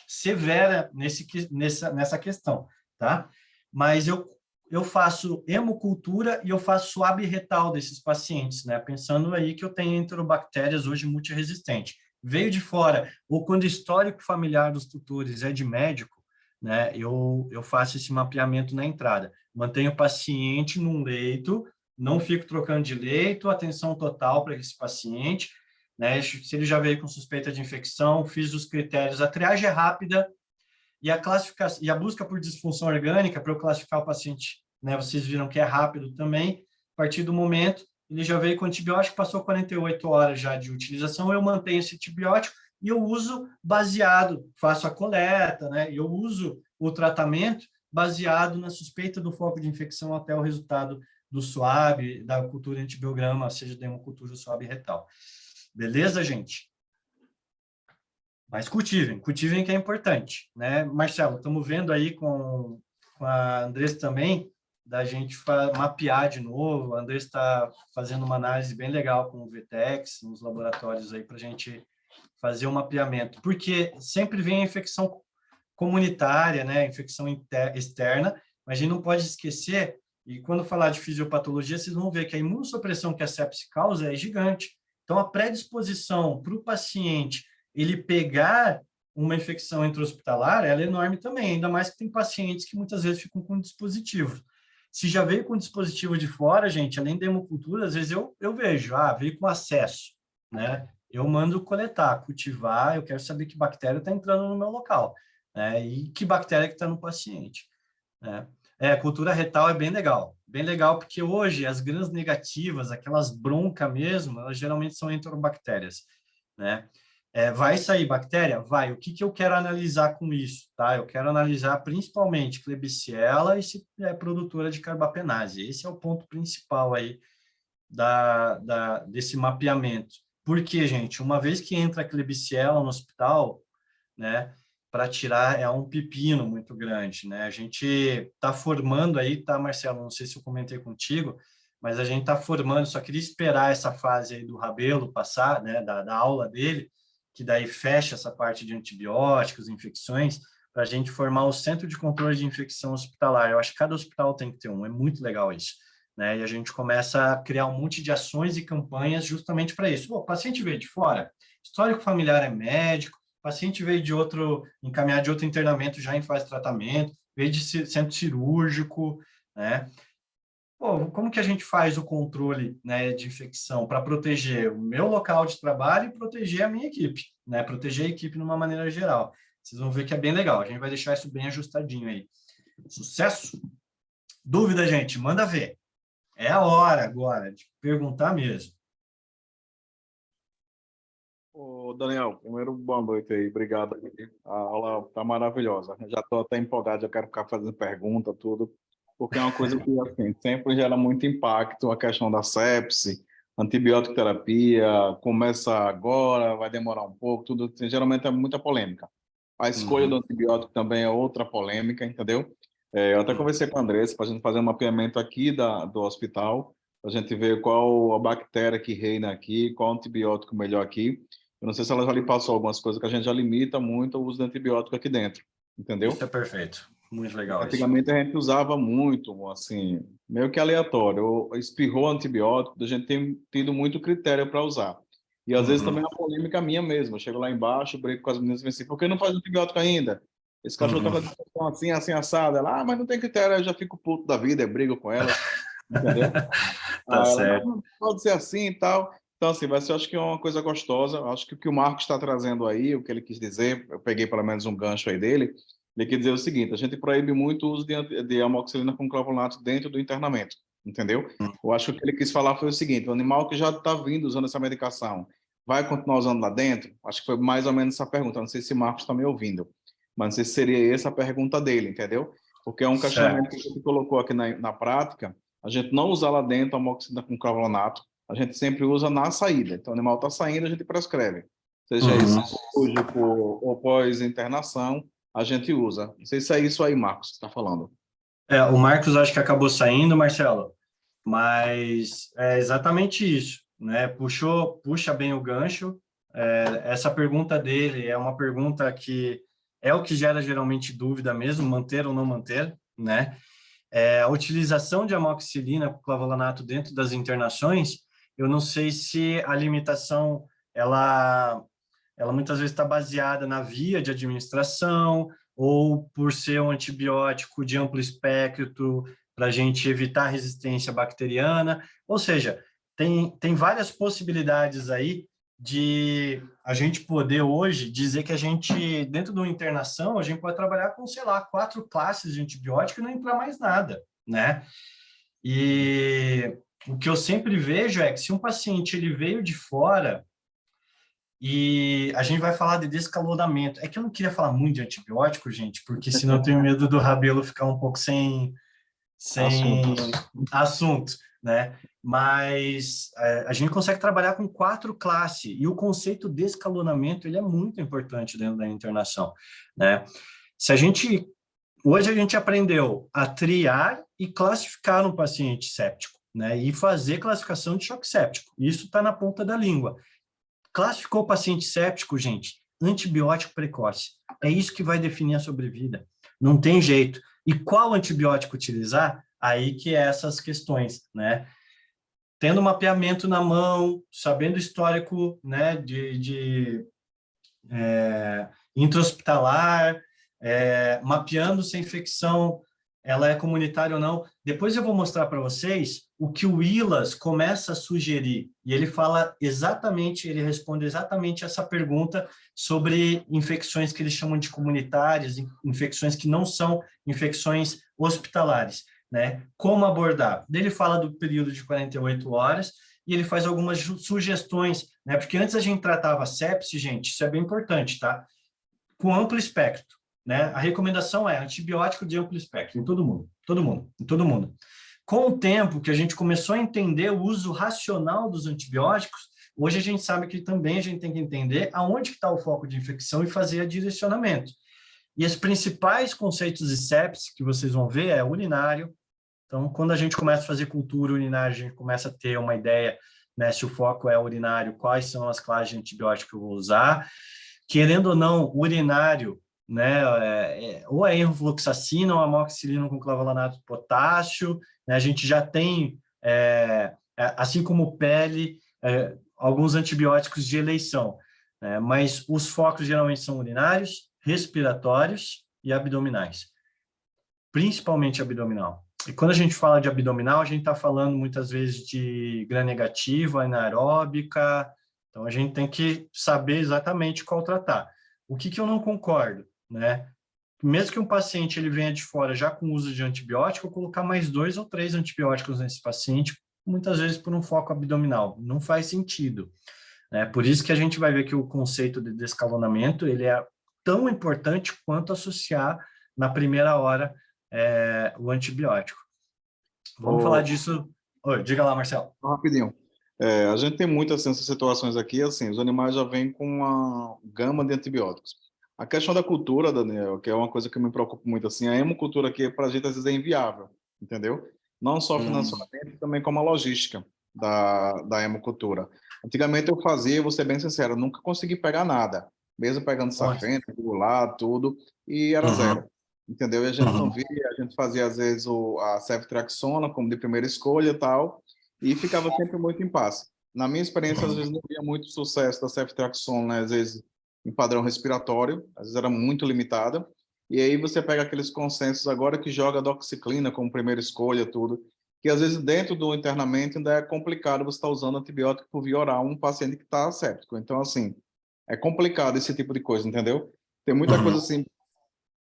severa nessa questão, tá? Mas eu faço hemocultura e eu faço suave retal desses pacientes, né? Pensando aí que eu tenho enterobactérias hoje multiresistentes. Veio de fora, ou quando o histórico familiar dos tutores é de médico, né? Eu faço esse mapeamento na entrada. Mantenho o paciente num leito, não fico trocando de leito, atenção total para esse paciente, né? Se ele já veio com suspeita de infecção, fiz os critérios, a triagem é rápida, e a classificação e a busca por disfunção orgânica para eu classificar o paciente, né? Vocês viram que é rápido também. A partir do momento ele já veio com antibiótico, passou 48 horas já de utilização, eu mantenho esse antibiótico e eu uso baseado, faço a coleta, né? Eu uso o tratamento baseado na suspeita do foco de infecção até o resultado do SWAB, da cultura antibiograma, seja da hemocultura ou SWAB retal. Beleza, gente? Mas cultivem que é importante, né? Marcelo, estamos vendo aí com a Andressa também, da gente mapear de novo. A Andressa está fazendo uma análise bem legal com o VTEX, nos laboratórios aí, para a gente fazer um mapeamento. Porque sempre vem a infecção comunitária, né? Infecção externa, mas a gente não pode esquecer, e quando falar de fisiopatologia, vocês vão ver que a imunossupressão que a sepse causa é gigante. Então, a predisposição para o paciente ele pegar uma infecção intra-hospitalar, ela é enorme também, ainda mais que tem pacientes que muitas vezes ficam com dispositivos. Se já veio com dispositivo de fora, gente, além da hemocultura, às vezes eu vejo, veio com acesso, né? Eu mando coletar, cultivar, eu quero saber que bactéria está entrando no meu local, né? E que bactéria que está no paciente, né? A cultura retal é bem legal, porque hoje as gram negativas, aquelas broncas mesmo, elas geralmente são enterobactérias, né? Vai sair bactéria? Vai. O que eu quero analisar com isso? Tá? Eu quero analisar principalmente Klebsiella e se é produtora de carbapenase. Esse é o ponto principal aí desse mapeamento. Porque, gente, uma vez que entra a Klebsiella no hospital, né, para tirar é um pepino muito grande, né? A gente está formando aí, tá, Marcelo? Não sei se eu comentei contigo, mas a gente está formando, só queria esperar essa fase aí do Rabelo passar, né, da aula dele, que daí fecha essa parte de antibióticos, infecções, para a gente formar o Centro de Controle de Infecção Hospitalar. Eu acho que cada hospital tem que ter um, é muito legal isso. né? E a gente começa a criar um monte de ações e campanhas justamente para isso. O paciente veio de fora, histórico familiar é médico, o paciente veio de outro, encaminhado de outro internamento já em fase de tratamento, veio de centro cirúrgico, né? Pô, como que a gente faz o controle, né, de infecção para proteger o meu local de trabalho e proteger a minha equipe, né? Proteger a equipe de uma maneira geral. Vocês vão ver que é bem legal. A gente vai deixar isso bem ajustadinho aí. Sucesso? Dúvida, gente? Manda ver. É a hora agora de perguntar mesmo. Ô, Daniel, primeiro, boa noite aí, obrigado. A aula tá maravilhosa. Eu já estou até empolgado, já quero ficar fazendo pergunta, tudo, porque é uma coisa que assim, sempre gera muito impacto a questão da sepse, antibiótico terapia, começa agora, vai demorar um pouco, tudo, assim, geralmente é muita polêmica. A escolha do antibiótico também é outra polêmica, entendeu? Eu até conversei com a Andressa para a gente fazer um mapeamento aqui do hospital, para a gente ver qual a bactéria que reina aqui, qual antibiótico melhor aqui. Eu não sei se ela já lhe passou algumas coisas que a gente já limita muito o uso de antibiótico aqui dentro, entendeu? Isso é perfeito. Muito legal isso. Antigamente a gente usava muito, assim, meio que aleatório. Espirrou antibiótico, a gente tem tido muito critério para usar. E às vezes também é uma polêmica minha mesmo. Eu chego lá embaixo, brigo com as meninas e digo assim, por que não faz antibiótico ainda? Esse cachorro tá fazendo assim, assim, assado. Ela, mas não tem critério, eu já fico puto da vida, eu brigo com elas, entendeu? Tá Ela, certo. não pode ser assim e tal. Então, assim, vai ser, eu acho que é uma coisa gostosa. Eu acho que o que o Marcos está trazendo aí, o que ele quis dizer, eu peguei pelo menos um gancho aí dele, ele quis dizer o seguinte, a gente proíbe muito o uso de amoxicilina com clavulato dentro do internamento, entendeu? Eu acho que o que ele quis falar foi o seguinte, o animal que já está vindo usando essa medicação, vai continuar usando lá dentro? Acho que foi mais ou menos essa pergunta. Não sei se o Marcos está me ouvindo, mas não sei se seria essa a pergunta dele, entendeu? Porque é um questionamento que a gente colocou aqui na prática, a gente não usar lá dentro a amoxicilina com clavulato, a gente sempre usa na saída. Então, o animal está saindo, a gente prescreve. Seja isso cirúrgico ou pós-internação, a gente usa. Não sei se é isso aí, Marcos, que está falando. O Marcos acho que acabou saindo, Marcelo, mas é exatamente isso, né? Puxa bem o gancho. Essa pergunta dele é uma pergunta que é o que gera geralmente dúvida mesmo, manter ou não manter, né? A utilização de amoxicilina com clavulanato dentro das internações, eu não sei se a limitação ela muitas vezes está baseada na via de administração ou por ser um antibiótico de amplo espectro para a gente evitar a resistência bacteriana. Ou seja, tem várias possibilidades aí de a gente poder hoje dizer que a gente, dentro de uma internação, a gente pode trabalhar com, sei lá, 4 classes de antibiótico e não entrar mais nada, né? E o que eu sempre vejo é que se um paciente ele veio de fora e a gente vai falar de descalonamento. É que eu não queria falar muito de antibiótico, gente, porque senão eu tenho medo do Rabelo ficar um pouco sem assunto, né? Mas a gente consegue trabalhar com 4 classes e o conceito de escalonamento ele é muito importante dentro da internação, né? Hoje a gente aprendeu a triar e classificar um paciente séptico, né? E fazer classificação de choque séptico. Isso está na ponta da língua. Classificou o paciente séptico, gente, antibiótico precoce. É isso que vai definir a sobrevida. Não tem jeito. E qual antibiótico utilizar? Aí que é essas questões, né? Tendo mapeamento na mão, sabendo o histórico, né, de intra-hospitalar, mapeando se a infecção ela é comunitária ou não. Depois eu vou mostrar para vocês o que o ILAS começa a sugerir. E ele fala exatamente, ele responde exatamente essa pergunta sobre infecções que eles chamam de comunitárias, infecções que não são infecções hospitalares, né? Como abordar? Ele fala do período de 48 horas e ele faz algumas sugestões, né? Porque antes a gente tratava sepse, gente, isso é bem importante, tá? Com amplo espectro. Né? A recomendação é antibiótico de amplo espectro, em todo mundo, em todo mundo. Com o tempo que a gente começou a entender o uso racional dos antibióticos, hoje a gente sabe que também a gente tem que entender aonde está o foco de infecção e fazer direcionamento. E os principais conceitos de sepse que vocês vão ver é urinário. Então, quando a gente começa a fazer cultura urinária, a gente começa a ter uma ideia, né, se o foco é urinário, quais são as classes de antibiótico que eu vou usar. Querendo ou não, urinário, né, ou é enrofloxacina ou amoxicilina com clavulanato de potássio, né, a gente já tem assim como pele, alguns antibióticos de eleição, né? Mas os focos geralmente são urinários, respiratórios e abdominais, principalmente abdominal. E quando a gente fala de abdominal, a gente está falando muitas vezes de gram-negativa, anaeróbica, então a gente tem que saber exatamente qual tratar. O que eu não concordo, né? Mesmo que um paciente ele venha de fora já com uso de antibiótico, eu colocar mais 2 ou 3 antibióticos nesse paciente, muitas vezes por um foco abdominal. Não faz sentido, né? Por isso que a gente vai ver que o conceito de descalonamento ele é tão importante quanto associar na primeira hora o antibiótico. Vamos falar disso. Oi, diga lá, Marcelo. Rapidinho. A gente tem muitas essas situações aqui, assim, os animais já vêm com uma gama de antibióticos. A questão da cultura, Daniel, que é uma coisa que me preocupa muito, assim, a hemocultura aqui, para a gente, às vezes, é inviável, entendeu? Não só financeiramente, também como a logística da hemocultura. Antigamente eu fazia, vou ser bem sincero, eu nunca consegui pegar nada, mesmo pegando safena, lá, tudo, e era zero, entendeu? E a gente não via, a gente fazia, às vezes, a ceftriaxona como de primeira escolha e tal, e ficava sempre muito em paz. Na minha experiência, às vezes, não havia muito sucesso da ceftriaxona, né? Às vezes, em padrão respiratório, às vezes era muito limitada, e aí você pega aqueles consensos agora que joga a doxiciclina como primeira escolha, tudo, que às vezes dentro do internamento ainda é complicado você estar usando antibiótico por via oral um paciente que está séptico. Então, assim, é complicado esse tipo de coisa, entendeu? Tem muita coisa assim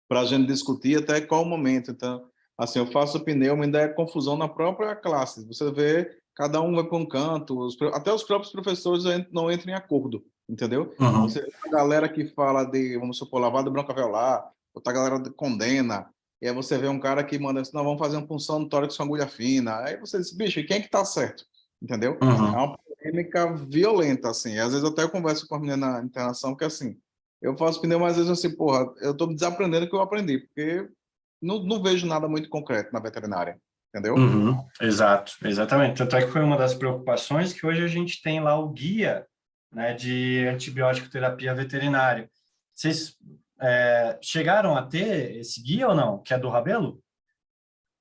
para a gente discutir até qual momento. Então, assim, eu faço pneuma, ainda é confusão na própria classe. Você vê, cada um vai para um canto, até os próprios professores não entram em acordo, entendeu? Você vê a galera que fala de, vamos supor, lavado broncoalveolar, outra galera condena, e aí você vê um cara que manda assim, não, vamos fazer uma punção no tórax com agulha fina. Aí você diz, bicho, e quem é que tá certo? Entendeu? É uma polêmica violenta, assim. Às vezes eu até converso com a menina na internação, que assim, eu faço pneu, mas às vezes assim, porra, eu tô desaprendendo o que eu aprendi, porque não vejo nada muito concreto na veterinária, entendeu? Exato, exatamente. Tanto é que foi uma das preocupações que hoje a gente tem lá o guia, né, de antibiótico terapia veterinária. Vocês chegaram a ter esse guia ou não? Que é do Rabelo?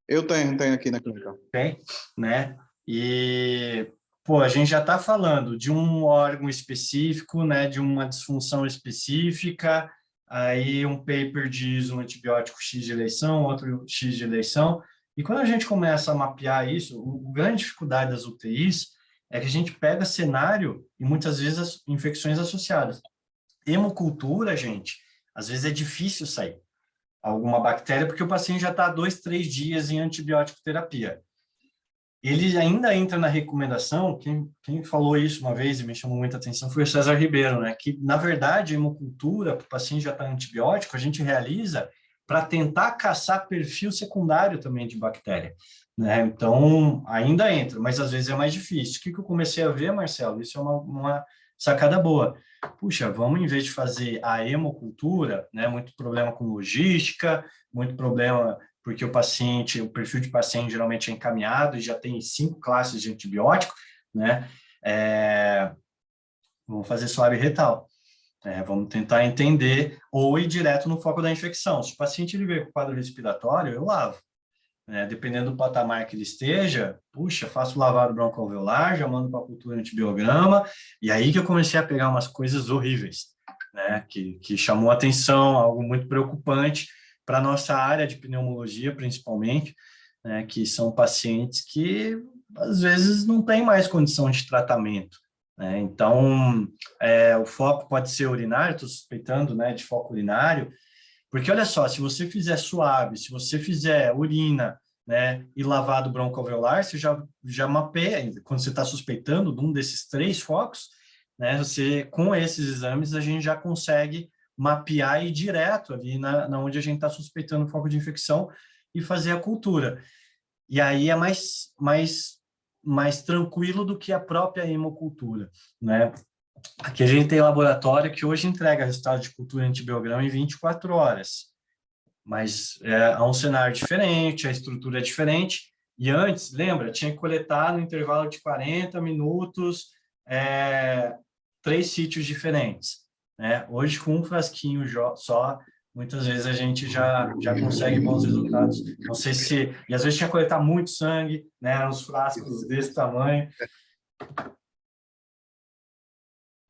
Eu tenho aqui na clínica. Tem, né? E, pô, a gente já está falando de um órgão específico, né, de uma disfunção específica, aí um paper diz um antibiótico X de eleição, outro X de eleição, e quando a gente começa a mapear isso, a grande dificuldade das UTIs é que a gente pega cenário e muitas vezes as infecções associadas. Hemocultura, gente, às vezes é difícil sair alguma bactéria, porque o paciente já está 2, 3 dias em antibiótico terapia. Ele ainda entra na recomendação, quem falou isso uma vez e me chamou muita atenção foi o César Ribeiro, né? Que, na verdade, a hemocultura, para o paciente já está antibiótico, a gente realiza para tentar caçar perfil secundário também de bactéria, né? Então, ainda entra, mas às vezes é mais difícil. O que eu comecei a ver, Marcelo? Isso é uma sacada boa. Puxa, vamos, em vez de fazer a hemocultura, né? Muito problema com logística, muito problema porque o perfil de paciente geralmente é encaminhado e já tem 5 classes de antibiótico, né? Vamos fazer suave retal. Vamos tentar entender ou ir direto no foco da infecção. Se o paciente ele veio com quadro respiratório, eu lavo. Dependendo do patamar que ele esteja, puxa, faço lavado broncoalveolar, já mando para a cultura antibiograma, e aí que eu comecei a pegar umas coisas horríveis, né? Que chamou atenção, algo muito preocupante para a nossa área de pneumologia, principalmente, né? Que são pacientes que, às vezes, não têm mais condição de tratamento, né? Então, o foco pode ser urinário, estou suspeitando, né, de foco urinário, porque, olha só, se você fizer suave, se você fizer urina, né, e lavado broncoalveolar, você já mapeia, quando você está suspeitando de um desses 3 focos, né, com esses exames, a gente já consegue mapear e ir direto ali na onde a gente está suspeitando o foco de infecção e fazer a cultura. E aí é mais tranquilo do que a própria hemocultura, né? Aqui a gente tem laboratório que hoje entrega resultado de cultura antibiograma em 24 horas, mas é um cenário diferente, a estrutura é diferente, e antes, lembra, tinha que coletar no intervalo de 40 minutos 3 sítios diferentes, né? Hoje, com um frasquinho só, muitas vezes a gente já consegue bons resultados. Não sei se... E às vezes tinha que coletar muito sangue, né? Uns frascos desse tamanho.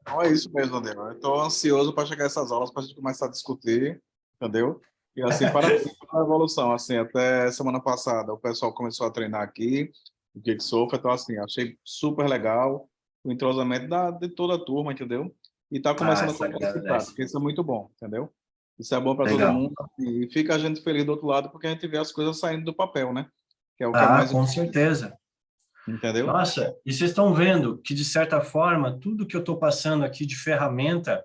Então é isso mesmo, Daniel. Eu estou ansioso para chegar a essas aulas, para a gente começar a discutir, entendeu? E assim, parabéns pela evolução. Assim, até semana passada o pessoal começou a treinar aqui, o Kicksurf, então assim, achei super legal o entrosamento de toda a turma, entendeu? E está começando a Essa galera participar, desce. porque isso é muito bom, entendeu? Isso é bom para todo Legal. mundo e fica a gente feliz do outro lado porque a gente vê as coisas saindo do papel, né? Que é o que é mais Com certeza. entendeu? Nossa, e vocês estão vendo que, de certa forma, tudo que eu estou passando aqui de ferramenta,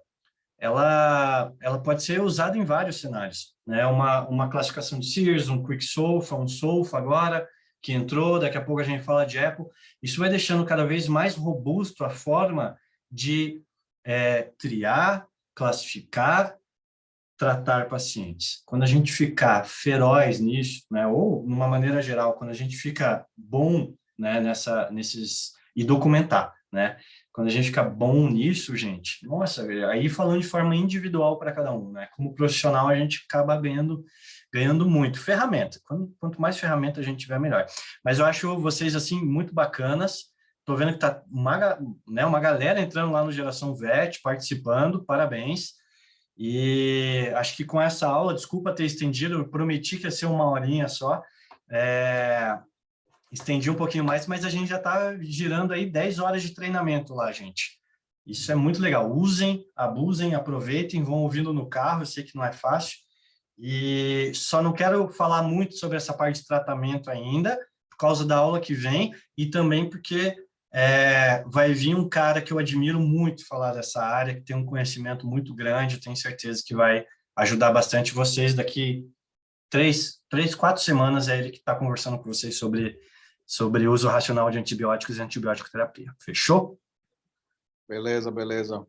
ela pode ser usada em vários cenários, né? Uma classificação de Sears, um Quick Solfa, um Solfa agora, que entrou, daqui a pouco a gente fala de Apple. Isso vai deixando cada vez mais robusto a forma de triar, classificar, tratar pacientes. Quando a gente ficar feroz nisso, né, ou, numa maneira geral, quando a gente fica bom, né, e documentar, né? Quando a gente fica bom nisso, gente, nossa, aí falando de forma individual para cada um, né? Como profissional, a gente acaba ganhando muito. Ferramenta. Quanto mais ferramenta a gente tiver, melhor. Mas eu acho vocês, assim, muito bacanas. Estou vendo que tá uma galera entrando lá no Geração VET, participando. Parabéns. E acho que com essa aula, desculpa ter estendido, eu prometi que ia ser 1 horinha só, estendi um pouquinho mais, mas a gente já está girando aí 10 horas de treinamento lá, gente. Isso é muito legal. Usem, abusem, aproveitem, vão ouvindo no carro, eu sei que não é fácil. E só não quero falar muito sobre essa parte de tratamento ainda, por causa da aula que vem, e também porque vai vir um cara que eu admiro muito falar dessa área, que tem um conhecimento muito grande, eu tenho certeza que vai ajudar bastante vocês. Daqui 4 semanas é ele que está conversando com vocês sobre o uso racional de antibióticos e antibiótico terapia. Fechou? Beleza, beleza.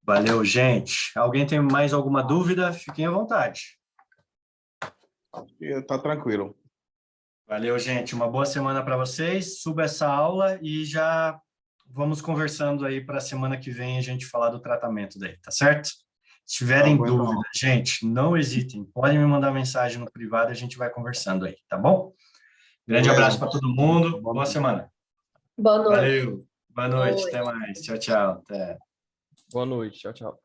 Valeu, gente. Alguém tem mais alguma dúvida? Fiquem à vontade. Tá tranquilo. Valeu, gente. Uma boa semana para vocês. Suba essa aula e já vamos conversando aí para a semana que vem a gente falar do tratamento daí, tá certo? Se tiverem Tá bom, dúvida, gente, não hesitem. Podem me mandar mensagem no privado e a gente vai conversando aí, tá bom? Grande Beleza. abraço para todo mundo. Boa semana. Boa noite. Valeu. Boa noite. Até mais. Tchau, tchau. Até. Boa noite. Tchau, tchau.